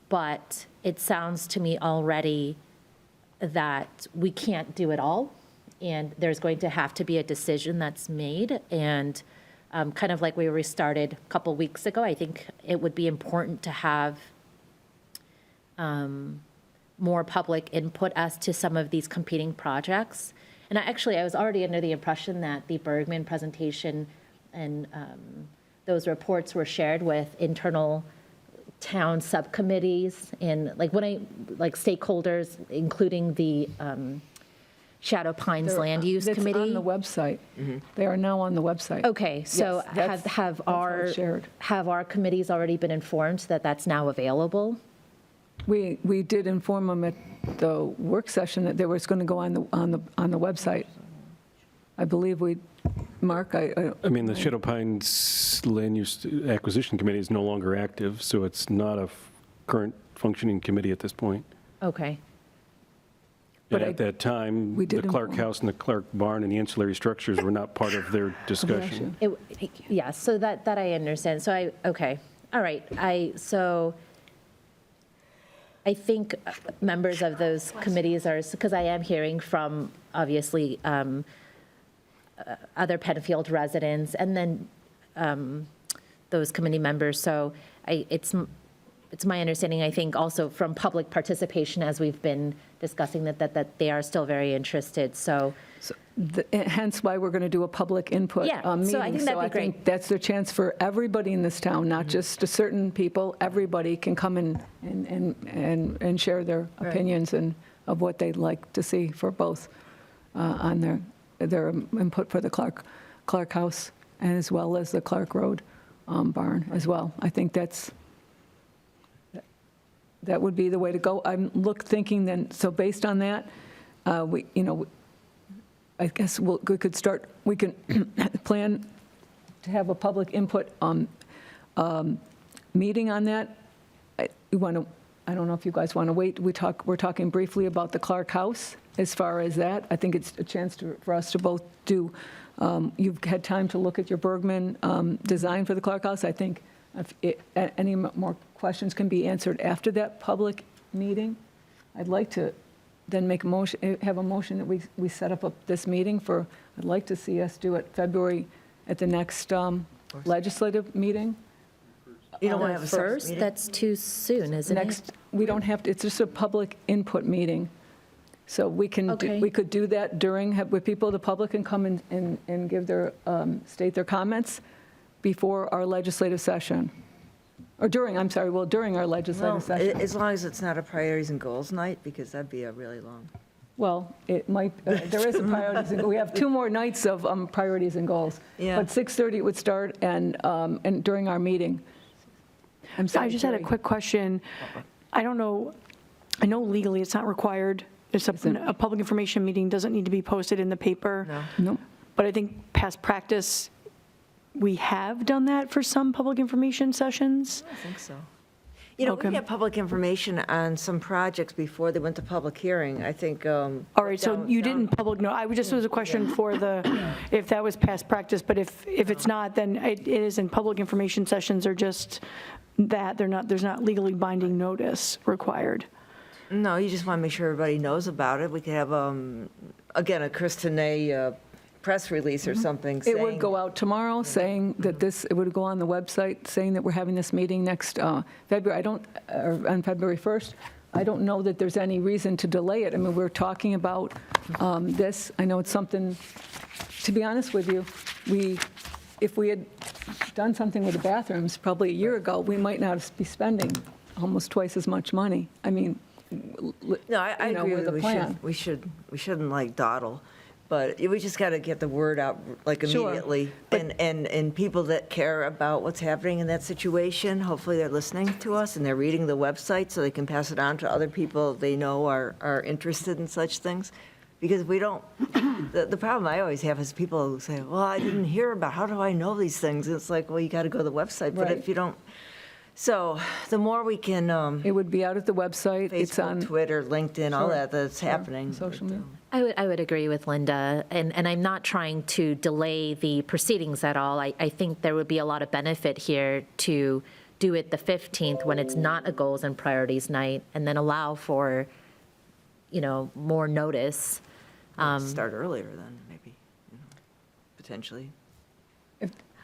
[SPEAKER 7] But it sounds to me already that we can't do it all, and there's going to have to be a decision that's made. And kind of like we restarted a couple weeks ago, I think it would be important to have more public input as to some of these competing projects. And I was already under the impression that the Bergman presentation and those reports were shared with internal town subcommittees and stakeholders, including the Shadow Pines Land Use
[SPEAKER 1] It's
[SPEAKER 7] Committee.
[SPEAKER 1] on the website. They are now on the website.
[SPEAKER 7] Okay, so
[SPEAKER 1] Yes,
[SPEAKER 7] have
[SPEAKER 1] how it's shared.
[SPEAKER 7] our committees already been informed that that's now available?
[SPEAKER 1] We did inform them at the work session that they was going to go on the website. I believe Mark,
[SPEAKER 10] I mean, the Shadow Pines Land Use Acquisition Committee is no longer active, so it's not a current functioning committee at this point.
[SPEAKER 7] Okay.
[SPEAKER 1] But
[SPEAKER 10] And at that time,
[SPEAKER 1] we
[SPEAKER 10] the
[SPEAKER 1] did
[SPEAKER 10] Clark
[SPEAKER 1] inform-
[SPEAKER 10] House and the Clark Barn and the ancillary structures were not part of their discussion.
[SPEAKER 7] Yeah, so that I understand. So okay, all right. I think members of those committees are, because I am hearing from, obviously, other Penfield residents, and then those committee members. So it's my understanding, I think, also from public participation, as we've been discussing, that they are still very interested. So
[SPEAKER 1] hence why we're going to do a public input
[SPEAKER 7] Yeah, so
[SPEAKER 1] meeting.
[SPEAKER 7] I think that'd be great.
[SPEAKER 1] think that's the chance for everybody in this town, not just a certain people. Everybody can come in and share their opinions and of what they'd like to see for both on their input for the Clark House and as well as the Clark Road barn as well. I think that would be the way to go. I'm thinking then, so based on that, I guess we can plan to have a public input meeting on that. I don't know if you guys want to wait. We're talking briefly about the Clark House as far as that. I think it's a chance for us to both do, you've had time to look at your Bergman design for the Clark House. I think if any more questions can be answered after that public meeting. I'd like to then have a motion that we set up this meeting for, I'd like to see us do it February at the next legislative meeting.
[SPEAKER 2] You don't want to have a separate
[SPEAKER 7] First,
[SPEAKER 2] meeting?
[SPEAKER 7] that's too soon, isn't it?
[SPEAKER 1] We don't have to, it's just a public input meeting. So we can,
[SPEAKER 7] Okay.
[SPEAKER 1] we could do that during, with people, the public can come and give their, state their comments before our legislative session. Or during our legislative
[SPEAKER 2] Well,
[SPEAKER 1] session.
[SPEAKER 2] as long as it's not a priorities and goals night, because that'd be a really long.
[SPEAKER 1] Well, it might, there is a priorities, we have 2 more nights of priorities and goals.
[SPEAKER 2] Yeah.
[SPEAKER 1] But 6:30 it would start and during our meeting. I'm sorry,
[SPEAKER 8] I just had a
[SPEAKER 1] Jerry.
[SPEAKER 8] quick question. I don't know, I know legally it's not required. It's a public information meeting doesn't need to be posted in the paper.
[SPEAKER 2] No.
[SPEAKER 1] Nope.
[SPEAKER 8] But I think past practice, we have done that for some public information sessions.
[SPEAKER 2] I think so. You know,
[SPEAKER 8] Okay.
[SPEAKER 2] we had public information on some projects before they went to public hearing, I think.
[SPEAKER 8] All right, so you didn't public, no, I just was a question for if that was past practice, but if it's not, then it is in public information sessions are just that, there's not legally binding notice required.
[SPEAKER 2] No, you just want to make sure everybody knows about it. We could have, again, a Chris Tenay press release or something saying.
[SPEAKER 1] It would go out tomorrow saying that it would go on the website saying that we're having this meeting next February. On February 1st. I don't know that there's any reason to delay it. I mean, we're talking about this. I know it's something, to be honest with you, if we had done something with the bathrooms probably a year ago, we might not be spending almost twice as much money. I mean,
[SPEAKER 2] No, I
[SPEAKER 1] you know,
[SPEAKER 2] agree
[SPEAKER 1] with
[SPEAKER 2] with
[SPEAKER 1] the
[SPEAKER 2] you.
[SPEAKER 1] plan.
[SPEAKER 2] We shouldn't like dawdle, but we just got to get the word out like
[SPEAKER 1] Sure,
[SPEAKER 2] immediately. And people that care about what's happening in that situation, hopefully they're listening to us and they're reading the website so they can pass it on to other people they know are interested in such things. Because we don't, the problem I always have is people who say, well, I didn't hear about, how do I know these things? And it's like, well, you got to go to the website, but
[SPEAKER 1] Right.
[SPEAKER 2] if you don't, so the more we can,
[SPEAKER 1] it would be out at the website. It's on
[SPEAKER 2] Facebook, Twitter, LinkedIn, all
[SPEAKER 1] Sure,
[SPEAKER 2] that's happening.
[SPEAKER 1] social media.
[SPEAKER 7] I would agree with Linda, and I'm not trying to delay the proceedings at all. I think there would be a lot of benefit here to do it the 15th when it's not a goals and priorities night, and then allow for, more notice.
[SPEAKER 2] Start earlier then, maybe, potentially.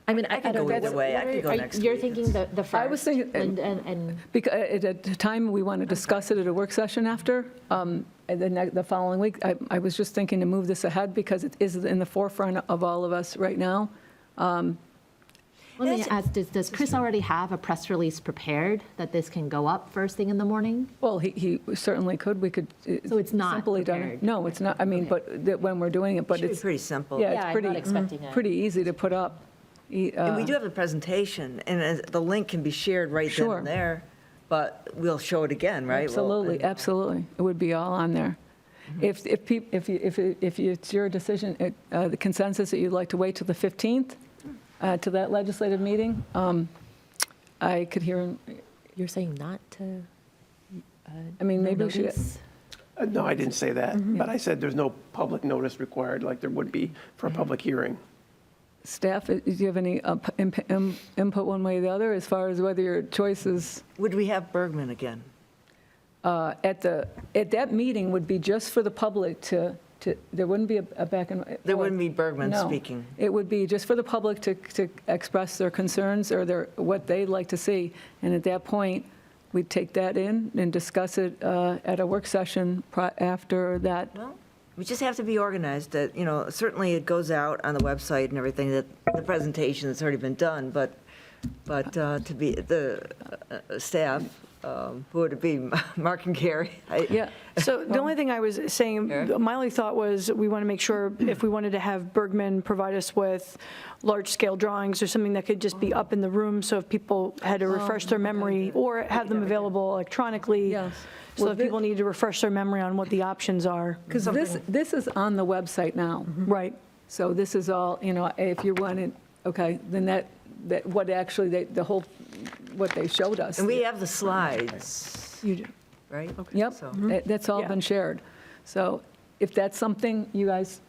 [SPEAKER 7] I mean,
[SPEAKER 2] I could go either way. I could go next
[SPEAKER 7] You're
[SPEAKER 2] week.
[SPEAKER 7] thinking the first?
[SPEAKER 1] I was thinking-
[SPEAKER 7] Linda, and
[SPEAKER 1] Because at the time, we want to discuss it at a work session after, and then the following week. I was just thinking to move this ahead because it is in the forefront of all of us right now.
[SPEAKER 7] let me ask, does Chris already have a press release prepared that this can go up first thing in the morning?
[SPEAKER 1] Well, he certainly could, we could.
[SPEAKER 7] So it's not
[SPEAKER 1] simply done it.
[SPEAKER 7] prepared?
[SPEAKER 1] No, it's not, I mean, but when we're doing it, but
[SPEAKER 2] Should be
[SPEAKER 1] it's,
[SPEAKER 2] pretty simple.
[SPEAKER 1] yeah,
[SPEAKER 7] Yeah,
[SPEAKER 1] it's
[SPEAKER 7] I'm
[SPEAKER 1] pretty,
[SPEAKER 7] not expecting it.
[SPEAKER 1] pretty easy to put up.
[SPEAKER 2] And we do have the presentation, and the link can be shared right then
[SPEAKER 1] Sure.
[SPEAKER 2] and there, but we'll show it again, right? Well,
[SPEAKER 1] Absolutely, absolutely. It would be all on there. If it's your decision, the consensus that you'd like to wait till the 15th, to that legislative meeting, I could hear,
[SPEAKER 7] You're saying not to?
[SPEAKER 1] I mean, maybe we should,
[SPEAKER 7] notice?
[SPEAKER 9] No, I didn't say that, but I said there's no public notice required like there would be for a public hearing.
[SPEAKER 1] staff, do you have any input one way or the other as far as whether your choice is,
[SPEAKER 2] Would we have Bergman again?
[SPEAKER 1] at that meeting would be just for the public to, there wouldn't be a back and.
[SPEAKER 2] There wouldn't be Bergman
[SPEAKER 1] No.
[SPEAKER 2] speaking.
[SPEAKER 1] It would be just for the public to express their concerns or what they'd like to see. And at that point, we'd take that in and discuss it at a work session after that.
[SPEAKER 2] Well, we just have to be organized, that, certainly it goes out on the website and everything, that the presentation has already been done, but to be the staff, who would it be, Mark and Gary?
[SPEAKER 1] Yeah.
[SPEAKER 8] So the only thing I was saying,
[SPEAKER 2] Eric?
[SPEAKER 8] my only thought was, we want to make sure if we wanted to have Bergman provide us with large-scale drawings or something that could just be up in the room, so if people had to refresh their memory, or have them available electronically,
[SPEAKER 1] Yes.
[SPEAKER 8] so
[SPEAKER 1] Well,
[SPEAKER 8] if people need to refresh their memory on what the options are.
[SPEAKER 1] Because this is on the website now.
[SPEAKER 8] Right.
[SPEAKER 1] So this is all, if you wanted okay, then that what actually, the whole, what they showed us.
[SPEAKER 2] And we have the slides,
[SPEAKER 8] You do.
[SPEAKER 2] right?
[SPEAKER 1] Yep,
[SPEAKER 2] So-
[SPEAKER 1] that's all
[SPEAKER 8] Yeah.
[SPEAKER 1] been shared. So if that's something you guys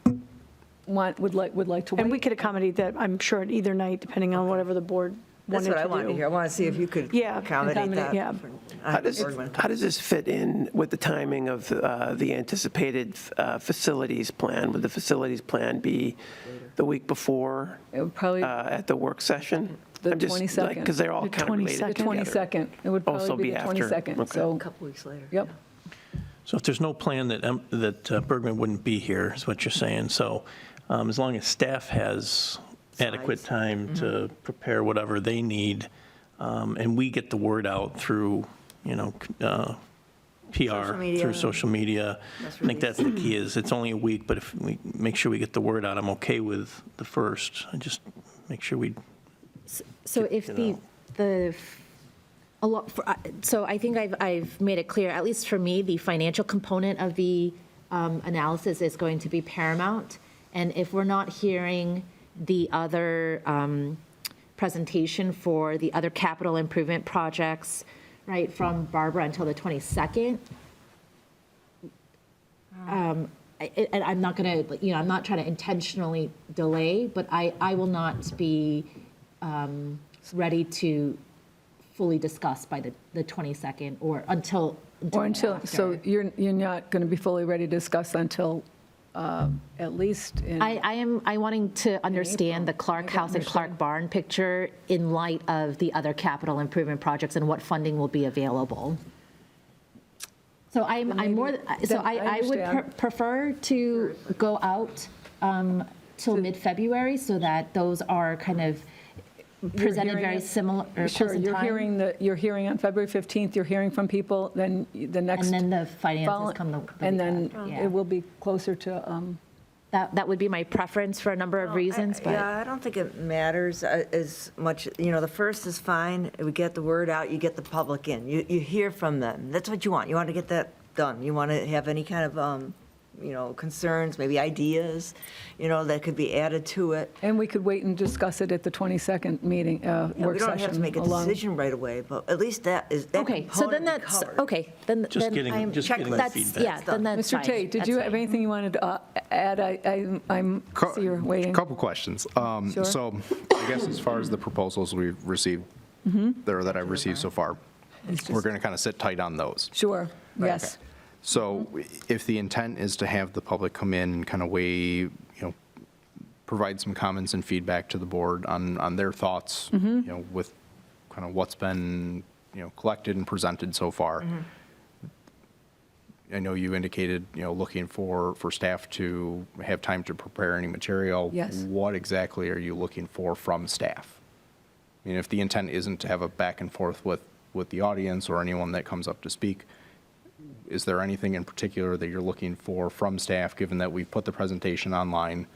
[SPEAKER 1] would like to wait.
[SPEAKER 8] And we could accommodate that, I'm sure, at either night, depending on whatever the board
[SPEAKER 2] That's
[SPEAKER 8] wanted to do.
[SPEAKER 2] what I wanted to hear. I want to see if you could
[SPEAKER 8] Yeah,
[SPEAKER 2] accommodate that.
[SPEAKER 8] yeah.
[SPEAKER 9] How does this fit in with the timing of the anticipated facilities plan? Would the facilities plan be the week before
[SPEAKER 1] It would probably,
[SPEAKER 9] at the work session?
[SPEAKER 1] The
[SPEAKER 9] I'm just,
[SPEAKER 1] 22nd.
[SPEAKER 9] Because they're all
[SPEAKER 8] The
[SPEAKER 9] kind of related
[SPEAKER 8] 22nd.
[SPEAKER 1] the 22nd, it would
[SPEAKER 9] Also
[SPEAKER 1] probably be
[SPEAKER 9] be
[SPEAKER 1] the
[SPEAKER 9] after.
[SPEAKER 1] 22nd,
[SPEAKER 9] Okay.
[SPEAKER 1] so,
[SPEAKER 2] A couple weeks later.
[SPEAKER 1] yep.
[SPEAKER 3] So if there's no plan that Bergman wouldn't be here, is what you're saying. So as long as staff has adequate time to prepare whatever they need, and we get the word out through, PR,
[SPEAKER 2] media.
[SPEAKER 3] through social media, I think that's the key, is it's only a week, but if we make sure we get the word out, I'm okay with the 1st. I just make sure we,
[SPEAKER 7] So if so I think I've made it clear, at least for me, the financial component of the analysis is going to be paramount. And if we're not hearing the other presentation for the other capital improvement projects, right, from Barbara until the 22nd, and I'm not going to, I'm not trying to intentionally delay, but I will not be ready to fully discuss by the 22nd or until
[SPEAKER 1] So
[SPEAKER 7] after.
[SPEAKER 1] you're not going to be fully ready to discuss until at least in.
[SPEAKER 7] I wanting to understand the Clark House and Clark Barn picture in light of the other capital improvement projects and what funding will be available. So I'm more, so
[SPEAKER 1] then I
[SPEAKER 7] I would
[SPEAKER 1] understand.
[SPEAKER 7] prefer to go out till mid-February so that those are kind of presented
[SPEAKER 1] hearing
[SPEAKER 7] very
[SPEAKER 1] it-
[SPEAKER 7] similar or
[SPEAKER 1] Sure,
[SPEAKER 7] close in time.
[SPEAKER 1] you're hearing on February 15th, you're hearing from people, then the next.
[SPEAKER 7] And then the finances come the
[SPEAKER 1] And
[SPEAKER 7] week
[SPEAKER 1] then
[SPEAKER 7] after, yeah.
[SPEAKER 1] it will be closer to,
[SPEAKER 7] That would be my preference for a number of reasons, but.
[SPEAKER 2] Yeah, I don't think it matters as much, the 1st is fine, we get the word out, you get the public in, you hear from them, that's what you want to get that done, you want to have any kind of, concerns, maybe ideas, that could be added to it.
[SPEAKER 1] and we could wait and discuss it at the 22nd meeting,
[SPEAKER 2] Yeah,
[SPEAKER 1] work
[SPEAKER 2] we don't
[SPEAKER 1] session.
[SPEAKER 2] have to make a
[SPEAKER 1] along-
[SPEAKER 2] decision right away, but at least that
[SPEAKER 7] Okay, so then
[SPEAKER 2] component be
[SPEAKER 7] that's,
[SPEAKER 2] covered.
[SPEAKER 7] okay, then
[SPEAKER 3] Just
[SPEAKER 7] then
[SPEAKER 3] getting-
[SPEAKER 7] I'm-
[SPEAKER 3] just getting the
[SPEAKER 7] that's-
[SPEAKER 3] feedback.
[SPEAKER 7] Yeah, then that's fine.
[SPEAKER 1] Mr. Tait, did
[SPEAKER 7] That's
[SPEAKER 1] you
[SPEAKER 7] fine.
[SPEAKER 1] have anything you wanted to add? I'm, see you're waiting.
[SPEAKER 11] Couple questions.
[SPEAKER 1] Sure.
[SPEAKER 11] So I guess as far as the proposals we've received, there that I've received so far, we're going to kind of sit tight on those.
[SPEAKER 1] Sure, yes.
[SPEAKER 11] So if the intent is to have the public come in and kind of weigh, provide some comments and feedback to the board on their thoughts, with kind of what's been, collected and presented so far. I know you indicated, looking for staff to have time to prepare any material.
[SPEAKER 1] Yes.
[SPEAKER 11] What exactly are you looking for from staff? I mean, if the intent isn't to have a back and forth with the audience or anyone that comes up to speak, is there anything in particular that you're looking for from staff, given that we've put the presentation online?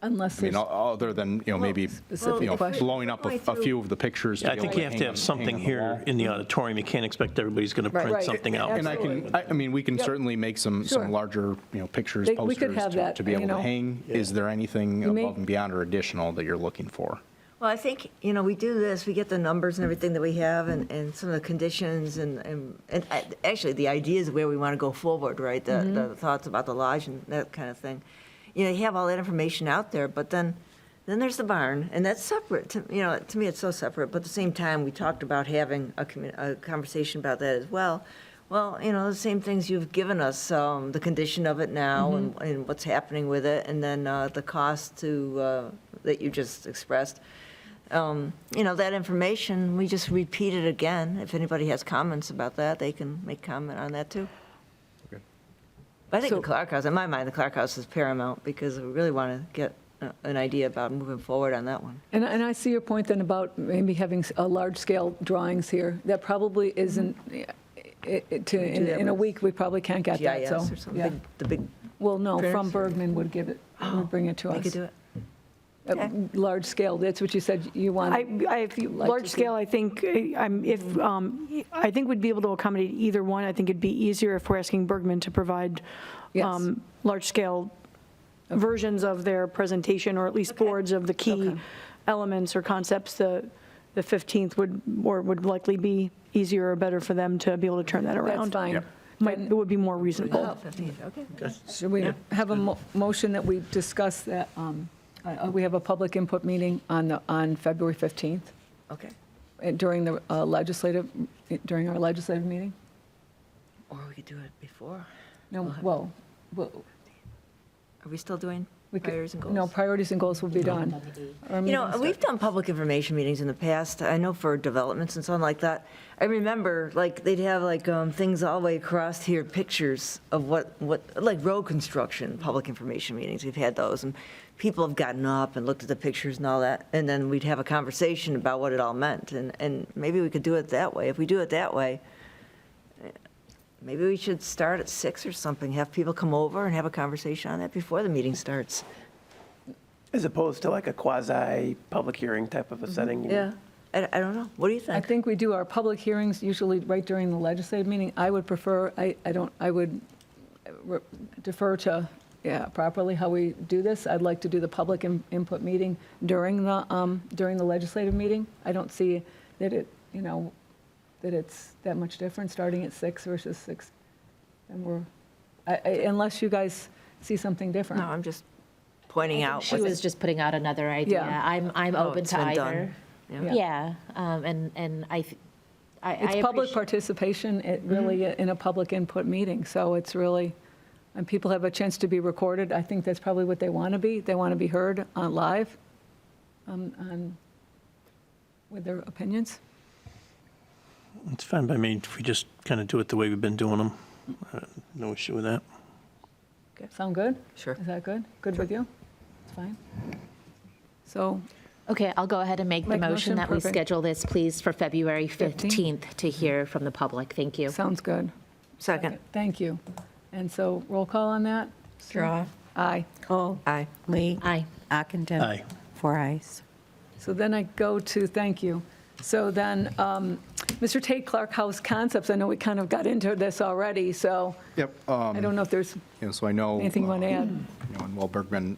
[SPEAKER 1] Unless
[SPEAKER 11] I mean,
[SPEAKER 1] there's,
[SPEAKER 11] other than, maybe,
[SPEAKER 1] specific question.
[SPEAKER 11] blowing up a few of the pictures. to
[SPEAKER 3] I
[SPEAKER 11] be
[SPEAKER 3] think
[SPEAKER 11] able
[SPEAKER 3] you have to have
[SPEAKER 11] hang
[SPEAKER 3] something
[SPEAKER 11] on the
[SPEAKER 3] here
[SPEAKER 11] wall.
[SPEAKER 3] in the auditorium. You can't expect everybody's going to print
[SPEAKER 1] Right.
[SPEAKER 3] something out.
[SPEAKER 11] And I mean, we can
[SPEAKER 1] Yep.
[SPEAKER 11] certainly make some
[SPEAKER 1] Sure.
[SPEAKER 11] larger, pictures,
[SPEAKER 1] We
[SPEAKER 11] posters
[SPEAKER 1] could have that,
[SPEAKER 11] to be able to
[SPEAKER 1] you know.
[SPEAKER 11] hang. Is there anything
[SPEAKER 1] You may-
[SPEAKER 11] above and beyond or additional that you're looking for?
[SPEAKER 2] Well, I think, we do this, we get the numbers and everything that we have and some of the conditions and actually the ideas of where we want to go forward, right? The thoughts about the lodge and that kind of thing. You have all that information out there, but then there's the barn, and that's separate. To me, it's so separate, but at the same time, we talked about having a conversation about that as well. Well, the same things you've given us, the condition of it now and what's happening with it, and then the cost that you just expressed. That information, we just repeat it again. If anybody has comments about that, they can make comment on that too.
[SPEAKER 11] Okay.
[SPEAKER 2] But I think
[SPEAKER 1] So-
[SPEAKER 2] the Clark House, in my mind, the Clark House is paramount because we really want to get an idea about moving forward on that one.
[SPEAKER 1] and I see your point then about maybe having a large-scale drawings here. That probably isn't, in a week, we probably can't get that,
[SPEAKER 2] GIS
[SPEAKER 1] so.
[SPEAKER 2] or something,
[SPEAKER 1] yeah.
[SPEAKER 2] the big,
[SPEAKER 1] Well, no, from
[SPEAKER 2] printers?
[SPEAKER 1] Bergman would give it, would bring it to us.
[SPEAKER 2] they could do it.
[SPEAKER 1] Large scale, that's what you said you want.
[SPEAKER 8] Large scale, I think, I think we'd be able to accommodate either one. I think it'd be easier if we're asking Bergman to provide
[SPEAKER 1] Yes.
[SPEAKER 8] large scale versions of their presentation, or at least boards of the key
[SPEAKER 1] Okay.
[SPEAKER 8] elements or concepts, the 15th would likely be easier or better for them to be able to turn that around.
[SPEAKER 1] That's fine.
[SPEAKER 11] Yep.
[SPEAKER 8] It would be more reasonable.
[SPEAKER 2] 15th, okay.
[SPEAKER 1] Should we have a motion that we discuss that, we have a public input meeting on February 15th
[SPEAKER 2] Okay.
[SPEAKER 1] during our legislative meeting?
[SPEAKER 2] Or we could do it before.
[SPEAKER 1] No, well,
[SPEAKER 2] Are we still doing
[SPEAKER 1] we could.
[SPEAKER 2] priorities and goals?
[SPEAKER 1] No, priorities and goals will be done. Our
[SPEAKER 2] You know,
[SPEAKER 1] meetings
[SPEAKER 2] we've
[SPEAKER 1] start-
[SPEAKER 2] done public information meetings in the past, I know for developments and so on like that. I remember, like, they'd have like things all the way across here, pictures of what, like road construction, public information meetings, we've had those. And people have gotten up and looked at the pictures and all that, and then we'd have a conversation about what it all meant. And maybe we could do it that way. If we do it that way, maybe we should start at 6 or something, have people come over and have a conversation on that before the meeting starts.
[SPEAKER 9] As opposed to like a quasi-public hearing type of a setting.
[SPEAKER 2] Yeah, I don't know. What do you
[SPEAKER 1] I
[SPEAKER 2] think?
[SPEAKER 1] think we do our public hearings usually right during the legislative meeting. I would prefer, I would defer to, properly how we do this. I'd like to do the public input meeting during the legislative meeting. I don't see that that it's that much different, starting at 6 versus 6. And unless you guys see something different.
[SPEAKER 2] No, I'm just pointing out.
[SPEAKER 7] She was just putting out another idea.
[SPEAKER 1] Yeah.
[SPEAKER 7] I'm
[SPEAKER 2] Oh,
[SPEAKER 7] open
[SPEAKER 2] it's
[SPEAKER 7] to
[SPEAKER 2] been
[SPEAKER 7] either.
[SPEAKER 2] done. Yeah.
[SPEAKER 7] Yeah, and I
[SPEAKER 1] It's public
[SPEAKER 7] appreciate-
[SPEAKER 1] participation, really, in a public input meeting, so it's really, and people have a chance to be recorded. I think that's probably what they want to be. They want to be heard on live with their opinions.
[SPEAKER 3] It's fine by me if we just kind of do it the way we've been doing them. No issue with that.
[SPEAKER 1] Sound good?
[SPEAKER 2] Sure.
[SPEAKER 1] Is that good? Good with you? It's fine. So,
[SPEAKER 7] Okay, I'll go ahead and make the
[SPEAKER 1] Make motion,
[SPEAKER 7] motion that we
[SPEAKER 1] perfect.
[SPEAKER 7] schedule this, please, for February 15th to hear from the public. Thank you.
[SPEAKER 1] sounds good.
[SPEAKER 2] Second.
[SPEAKER 1] Thank you. And so, roll call on that?
[SPEAKER 4] Drawe,
[SPEAKER 1] Aye.
[SPEAKER 4] Kohl,
[SPEAKER 2] Aye.
[SPEAKER 4] Lee,
[SPEAKER 7] Aye.
[SPEAKER 4] Ockenden.
[SPEAKER 3] Aye.
[SPEAKER 4] 4 ayes.
[SPEAKER 1] So then I go to, thank you. So then, Mr. Tait, Clark House Concepts, I know we kind of got into this already, so
[SPEAKER 11] Yep.
[SPEAKER 1] I don't know if there's
[SPEAKER 11] So I know.
[SPEAKER 1] anything you want to add.
[SPEAKER 11] And Will Bergman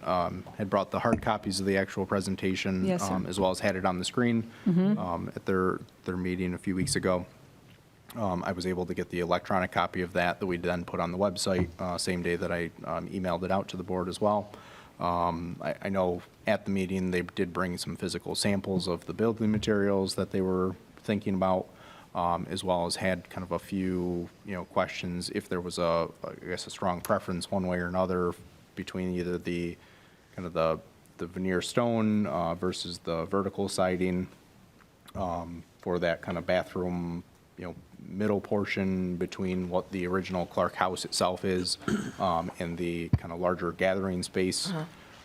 [SPEAKER 11] had brought the hard copies of the actual presentation.
[SPEAKER 1] Yes, sir.
[SPEAKER 11] As well as had it on the screen at their meeting a few weeks ago. I was able to get the electronic copy of that we then put on the website, same day that I emailed it out to the board as well. I know at the meeting, they did bring some physical samples of the building materials that they were thinking about, as well as had kind of a few, questions if there was a strong preference one way or another between either the kind of the veneer stone versus the vertical siding for that kind of bathroom, middle portion between what the original Clark House itself is and the kind of larger gathering space.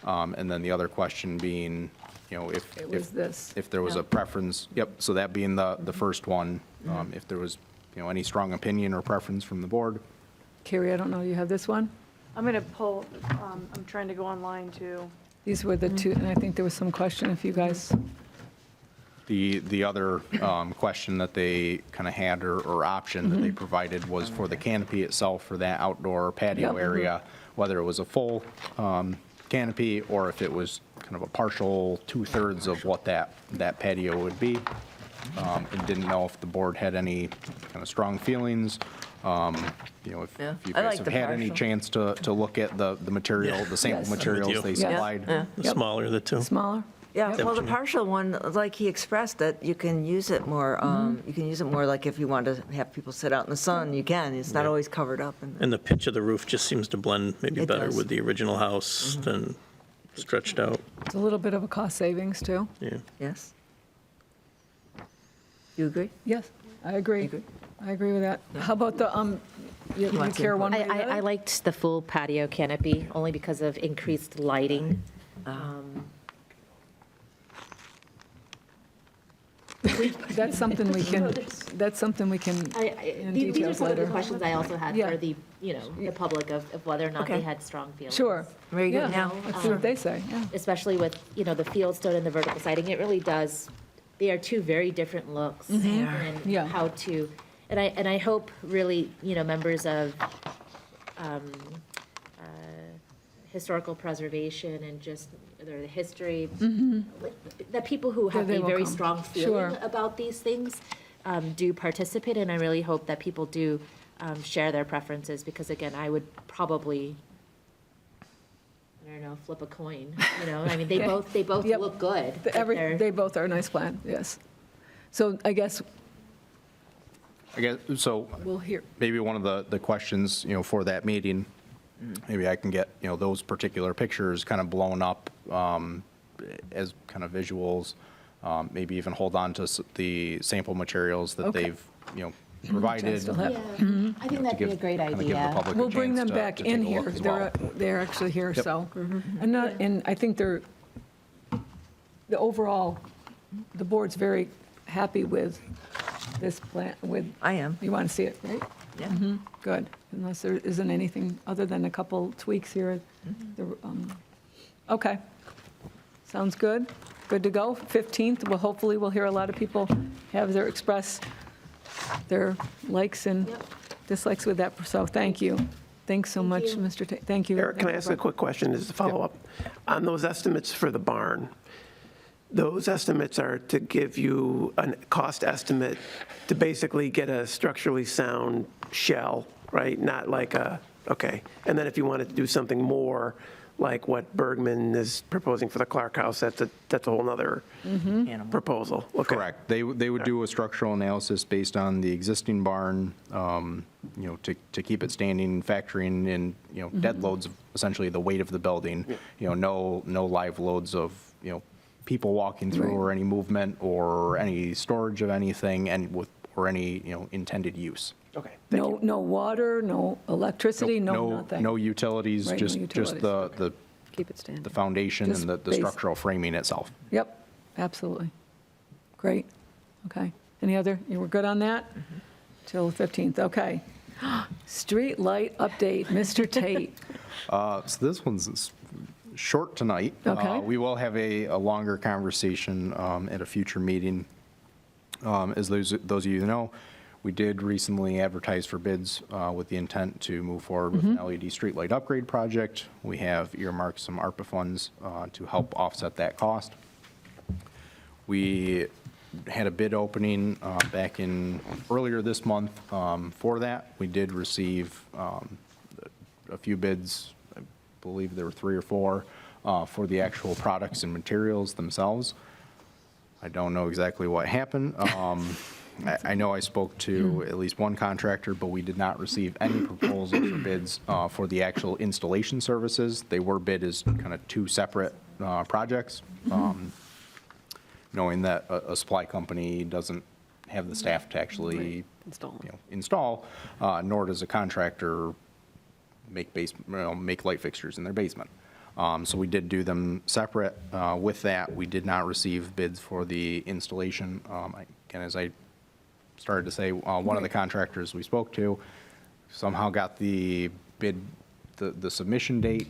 [SPEAKER 11] And then the other question being,
[SPEAKER 1] It was this.
[SPEAKER 11] if there was a preference, so that being the first one, if there was, any strong opinion or preference from the board.
[SPEAKER 1] Carrie, I don't know, you have this one?
[SPEAKER 8] I'm going to pull, I'm trying to go online to.
[SPEAKER 1] These were the two, and I think there was some question if you guys,
[SPEAKER 11] The other question that they kind of had or option that they provided was for the canopy itself for that outdoor patio
[SPEAKER 1] Yep.
[SPEAKER 11] area, whether it was a full canopy or if it was kind of a partial 2/3 of what that patio would be. And didn't know if the board had any kind of strong feelings. If
[SPEAKER 2] Yeah.
[SPEAKER 11] you
[SPEAKER 2] I
[SPEAKER 11] guys
[SPEAKER 2] like
[SPEAKER 11] have
[SPEAKER 2] the
[SPEAKER 11] had any
[SPEAKER 2] partial.
[SPEAKER 11] chance to look at the material, the sample
[SPEAKER 1] Yes.
[SPEAKER 11] materials
[SPEAKER 3] I'm with
[SPEAKER 11] they
[SPEAKER 3] you.
[SPEAKER 11] supplied.
[SPEAKER 2] Yeah.
[SPEAKER 3] The smaller of the two.
[SPEAKER 1] smaller?
[SPEAKER 2] Yeah,
[SPEAKER 1] Yep.
[SPEAKER 2] well, the partial one, like he expressed, that you can use it more, you can use it more like if you want to have people sit out in the sun, you can. It's not always covered up.
[SPEAKER 3] And the pitch of the roof just seems to blend maybe
[SPEAKER 2] It
[SPEAKER 3] better
[SPEAKER 2] does.
[SPEAKER 3] with the original house than stretched out.
[SPEAKER 1] It's a little bit of a cost savings, too.
[SPEAKER 3] Yeah.
[SPEAKER 2] Yes? You agree?
[SPEAKER 1] Yes, I agree.
[SPEAKER 2] You agree?
[SPEAKER 1] I agree with that. How about the, you
[SPEAKER 2] want to
[SPEAKER 1] care
[SPEAKER 2] input?
[SPEAKER 1] one way or the
[SPEAKER 7] I
[SPEAKER 1] other?
[SPEAKER 7] liked the full patio canopy, only because of increased lighting.
[SPEAKER 1] That's something we can, that's something we can, in
[SPEAKER 7] These are
[SPEAKER 1] details
[SPEAKER 7] some of the
[SPEAKER 1] later.
[SPEAKER 7] questions I also had
[SPEAKER 1] Yeah.
[SPEAKER 7] for the public of whether or not they
[SPEAKER 2] Okay.
[SPEAKER 7] had strong feelings.
[SPEAKER 1] Sure.
[SPEAKER 2] Very good.
[SPEAKER 1] Yeah,
[SPEAKER 2] Now,
[SPEAKER 1] let's see what they say, yeah.
[SPEAKER 7] Especially with, the field stone and the vertical siding, it really does, they are two very different looks. And
[SPEAKER 1] Yeah.
[SPEAKER 7] how to, and I hope really, members of historical preservation and just the history, that people who have
[SPEAKER 1] they
[SPEAKER 7] a
[SPEAKER 1] will
[SPEAKER 7] very
[SPEAKER 1] come.
[SPEAKER 7] strong
[SPEAKER 1] Sure.
[SPEAKER 7] feeling about these things do participate, and I really hope that people do share their preferences, because again, I would probably, I don't know, flip a coin, you know, I mean, they both
[SPEAKER 1] Yep.
[SPEAKER 7] look good. but they're-
[SPEAKER 1] They both are a nice plan, yes. So I guess
[SPEAKER 11] I guess, so
[SPEAKER 1] we'll hear,
[SPEAKER 11] maybe one of the questions, for that meeting, maybe I can get, those particular pictures kind of blown up as kind of visuals, maybe even hold on to the sample materials that
[SPEAKER 1] Okay.
[SPEAKER 11] they've, provided.
[SPEAKER 1] still have-
[SPEAKER 7] Yeah, I think that'd be a great
[SPEAKER 11] Kind of give the
[SPEAKER 7] idea.
[SPEAKER 11] public a
[SPEAKER 1] we'll bring
[SPEAKER 11] chance
[SPEAKER 1] them
[SPEAKER 11] to
[SPEAKER 1] back
[SPEAKER 11] take
[SPEAKER 1] in
[SPEAKER 11] a
[SPEAKER 1] here.
[SPEAKER 11] look as well.
[SPEAKER 1] They're actually here,
[SPEAKER 11] Yep.
[SPEAKER 1] so. And I think the overall, the board's very happy with this plan,
[SPEAKER 2] I am.
[SPEAKER 1] you want to see it, right?
[SPEAKER 2] Yeah.
[SPEAKER 1] Good, unless there isn't anything other than a couple tweaks here. Okay, sounds good. Good to go. 15th, well, hopefully we'll hear a lot of people express their likes and dislikes with that, so thank you. Thanks so much, Mr. Tait. Thank you.
[SPEAKER 9] Eric, can I ask a quick question as a follow-up? On those estimates for the barn, those estimates are to give you a cost estimate to basically get a structurally sound shell, right? Not like okay. And then if you wanted to do something more, like what Bergman is proposing for the Clark House, that's a whole nother proposal. Okay.
[SPEAKER 11] Correct. They would do a structural analysis based on the existing barn, to keep it standing, factoring in, dead loads, of essentially the weight of the building, no live loads of, people walking through
[SPEAKER 1] Right.
[SPEAKER 11] or any movement or any storage of anything or any, intended use.
[SPEAKER 9] Okay.
[SPEAKER 1] No water, no electricity, no nothing.
[SPEAKER 11] No utilities,
[SPEAKER 1] Right, no
[SPEAKER 11] just
[SPEAKER 1] utilities.
[SPEAKER 11] the
[SPEAKER 12] Keep it standing.
[SPEAKER 11] the foundation
[SPEAKER 1] Just
[SPEAKER 11] and the
[SPEAKER 1] base-
[SPEAKER 11] structural framing itself.
[SPEAKER 1] Yep, absolutely. Great, okay. Any other, you were good on that? Till the 15th, okay. Street light update, Mr. Tait.
[SPEAKER 11] So this one's short tonight.
[SPEAKER 1] Okay.
[SPEAKER 11] We will have a longer conversation at a future meeting. As those of you who know, we did recently advertise for bids with the intent to move forward with an LED streetlight upgrade project. We have earmarked some ARPA funds to help offset that cost. We had a bid opening back in earlier this month for that. We did receive a few bids. I believe there were 3 or 4 for the actual products and materials themselves. I don't know exactly what happened. I know I spoke to at least one contractor, but we did not receive any proposals for bids for the actual installation services. They were bid as kind of 2 separate projects, knowing that a supply company doesn't have the staff to actually install, nor does a contractor make light fixtures in their basement. So we did do them separate. With that, we did not receive bids for the installation. Again, as I started to say, one of the contractors we spoke to somehow got the bid, the submission date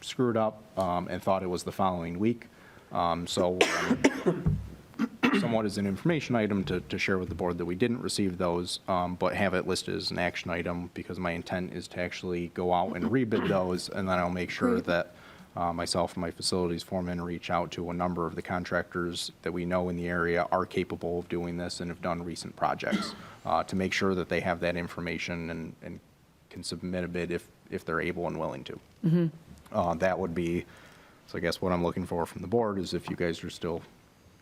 [SPEAKER 11] screwed up and thought it was the following week. So somewhat as an information item to share with the board that we didn't receive those, but have it listed as an action item, because my intent is to actually go out and rebid those, and then I'll make sure that myself and my facilities foreman reach out to a number of the contractors that we know in the area are capable of doing this and have done recent projects, to make sure that they have that information and can submit a bid if they're able and willing to. That would be, so I guess what I'm looking for from the board is if you guys are still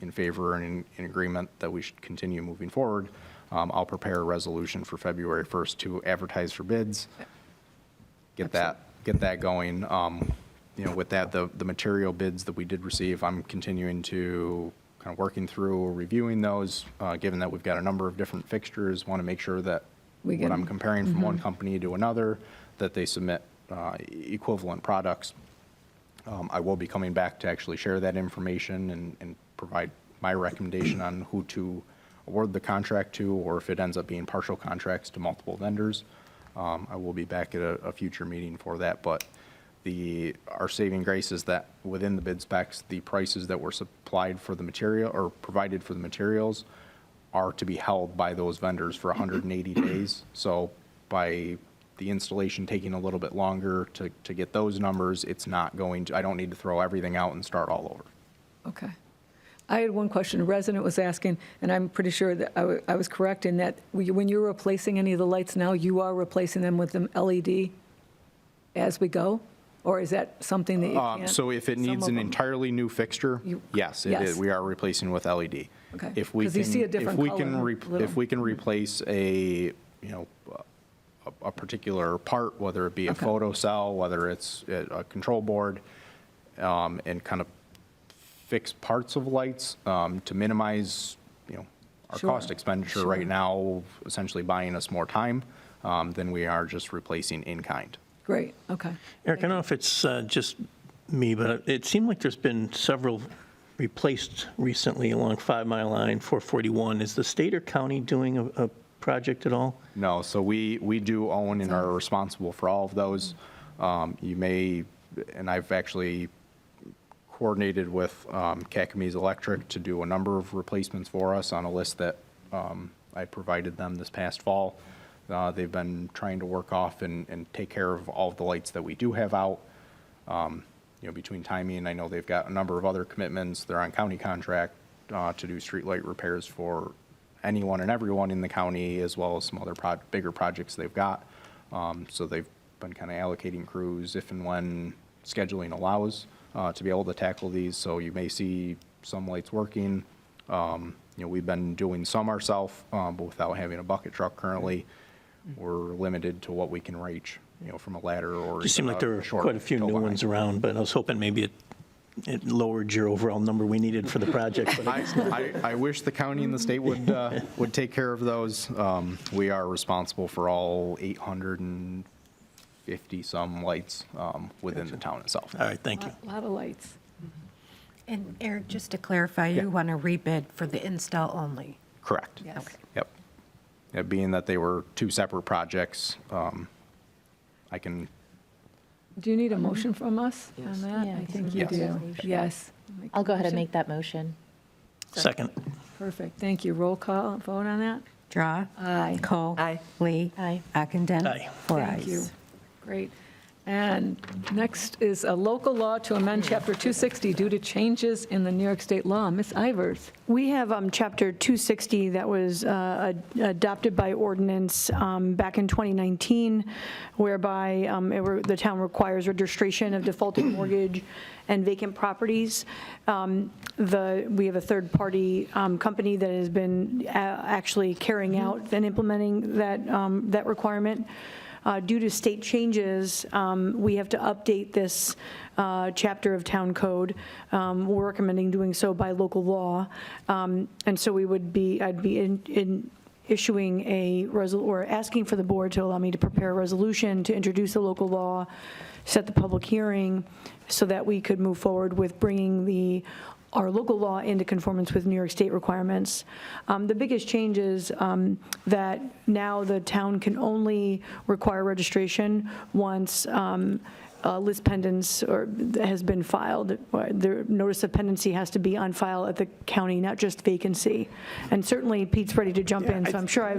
[SPEAKER 11] in favor and in agreement that we should continue moving forward, I'll prepare a resolution for February 1st to advertise for bids, get that going. With that, the material bids that we did receive, I'm continuing to kind of working through, reviewing those, given that we've got a number of different fixtures, want to make sure that
[SPEAKER 1] We
[SPEAKER 11] when
[SPEAKER 1] get-
[SPEAKER 11] I'm comparing from one company to another, that they submit equivalent products. I will be coming back to actually share that information and provide my recommendation on who to award the contract to, or if it ends up being partial contracts to multiple vendors. I will be back at a future meeting for that, but our saving grace is that within the bid specs, the prices that were supplied for the material or provided for the materials are to be held by those vendors for 180 days. So by the installation taking a little bit longer to get those numbers, it's not going to, I don't need to throw everything out and start all over.
[SPEAKER 1] Okay. I had one question. A resident was asking, and I'm pretty sure that I was correct in that when you're replacing any of the lights now, you are replacing them with them LED as we go? Or is that something that you can't?
[SPEAKER 11] So if it
[SPEAKER 1] some
[SPEAKER 11] needs
[SPEAKER 1] of
[SPEAKER 11] an
[SPEAKER 1] them-
[SPEAKER 11] entirely new fixture, yes, it is.
[SPEAKER 1] Yes.
[SPEAKER 11] We are replacing with LED.
[SPEAKER 1] Okay.
[SPEAKER 11] If we
[SPEAKER 1] 'Cause you
[SPEAKER 11] can,
[SPEAKER 1] see a different
[SPEAKER 11] if we
[SPEAKER 1] color
[SPEAKER 11] can,
[SPEAKER 1] in a little.
[SPEAKER 11] if we can replace a particular part, whether it be a
[SPEAKER 1] Okay.
[SPEAKER 11] photo cell, whether it's a control board, and kind of fix parts of lights to minimize, our
[SPEAKER 1] Sure,
[SPEAKER 11] cost expenditure
[SPEAKER 1] sure.
[SPEAKER 11] right now, essentially buying us more time than we are just replacing in kind.
[SPEAKER 1] Great, okay.
[SPEAKER 3] Eric, I don't know if it's just me, but it seemed like there's been several replaced recently along 5 Mile Line, 441. Is the state or county doing a project at all?
[SPEAKER 11] No, so we do own and are responsible for all of those. You may, and I've actually coordinated with Cacamese Electric to do a number of replacements for us on a list that I provided them this past fall. They've been trying to work off and take care of all of the lights that we do have out. Between timing, I know they've got a number of other commitments. They're on county contract to do street light repairs for anyone and everyone in the county, as well as some other bigger projects they've got. So they've been kind of allocating crews if and when scheduling allows to be able to tackle these. So you may see some lights working. We've been doing some ourselves, but without having a bucket truck currently, we're limited to what we can reach, from a ladder or.
[SPEAKER 3] It seemed like there were quite a few new ones around, but I was hoping maybe it lowered your overall number we needed for the project. But
[SPEAKER 11] I wish the county and the state would take care of those. We are responsible for all 850-some lights within the town itself.
[SPEAKER 3] all right, thank you.
[SPEAKER 1] A lot of lights.
[SPEAKER 13] And Eric, just to clarify, you want to rebid for the install only?
[SPEAKER 11] Correct.
[SPEAKER 1] Yes.
[SPEAKER 11] Yep. Yeah, being that they were two separate projects, I can,
[SPEAKER 1] Do you need a motion from us on that?
[SPEAKER 7] Yeah,
[SPEAKER 1] I
[SPEAKER 7] I
[SPEAKER 1] think you
[SPEAKER 11] Yes.
[SPEAKER 1] do. Yes.
[SPEAKER 7] I'll go ahead and make that motion.
[SPEAKER 3] Second.
[SPEAKER 1] Perfect, thank you. Roll call, vote on that?
[SPEAKER 13] Drawe?
[SPEAKER 1] Aye.
[SPEAKER 13] Kohl?
[SPEAKER 2] Aye.
[SPEAKER 13] Lee?
[SPEAKER 7] Aye.
[SPEAKER 13] Ockenden?
[SPEAKER 3] Aye.
[SPEAKER 13] 4
[SPEAKER 1] Thank you.
[SPEAKER 13] ayes.
[SPEAKER 1] Great. And next is a local law to amend Chapter 260 due to changes in the New York State law. Ms. Ivers.
[SPEAKER 8] We have Chapter 260 that was adopted by ordinance back in 2019, whereby the town requires registration of defaulted mortgage and vacant properties. We have a third-party company that has been actually carrying out and implementing that requirement. Due to state changes, we have to update this chapter of town code. We're recommending doing so by local law. And so I'd be issuing or asking for the board to allow me to prepare a resolution to introduce the local law, set the public hearing, so that we could move forward with bringing our local law into conformance with New York State requirements. The biggest change is that now the town can only require registration once lis pendens has been filed. The notice of pendency has to be on file at the county, not just vacancy. And certainly Pete's ready to jump in, so I'm sure I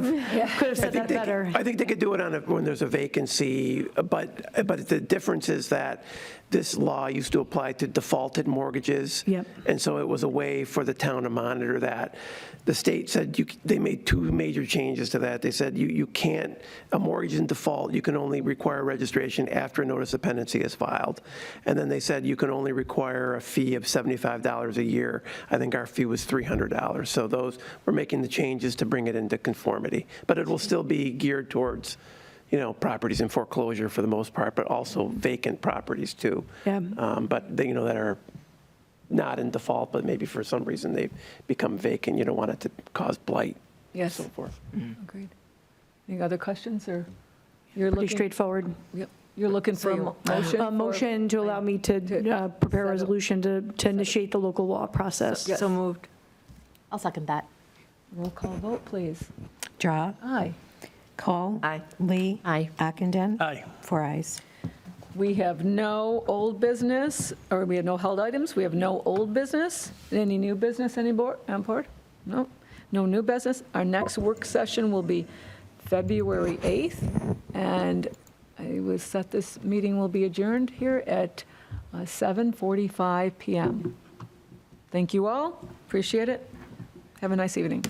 [SPEAKER 8] could have said that better.
[SPEAKER 9] I think they could do it when there's a vacancy, but the difference is that this law used to apply to defaulted mortgages.
[SPEAKER 8] Yep.
[SPEAKER 9] And so it was a way for the town to monitor that. The state said they made two major changes to that. They said you can't, a mortgage in default, you can only require registration after a notice of pendency is filed. And then they said you can only require a fee of $75 a year. I think our fee was $300. So we're making the changes to bring it into conformity. But it will still be geared towards properties in foreclosure for the most part, but also vacant properties too.
[SPEAKER 8] Yeah.
[SPEAKER 9] But that are not in default, but maybe for some reason they've become vacant. You don't want it to cause blight.
[SPEAKER 1] Yes.
[SPEAKER 9] And so forth.
[SPEAKER 1] Agreed. Any other questions, or you're
[SPEAKER 8] Pretty
[SPEAKER 1] looking?
[SPEAKER 8] straightforward.
[SPEAKER 1] Yep. You're looking for a motion?
[SPEAKER 8] A motion to allow me to prepare a
[SPEAKER 1] set up-
[SPEAKER 8] resolution to initiate the local law process.
[SPEAKER 1] Yes.
[SPEAKER 2] So moved.
[SPEAKER 7] I'll second that.
[SPEAKER 1] Roll call vote, please.
[SPEAKER 13] Drawe?
[SPEAKER 1] Aye.
[SPEAKER 13] Kohl?
[SPEAKER 2] Aye.
[SPEAKER 13] Lee?
[SPEAKER 7] Aye.
[SPEAKER 13] Ockenden?
[SPEAKER 3] Aye.
[SPEAKER 13] 4 ayes.
[SPEAKER 1] We have no old business, or we have no held items. We have no old business. Any new business, on board? No. No new business. Our next work session will be February 8th, and I was set, this meeting will be adjourned here at 7:45 PM. Thank you all, appreciate it. Have a nice evening.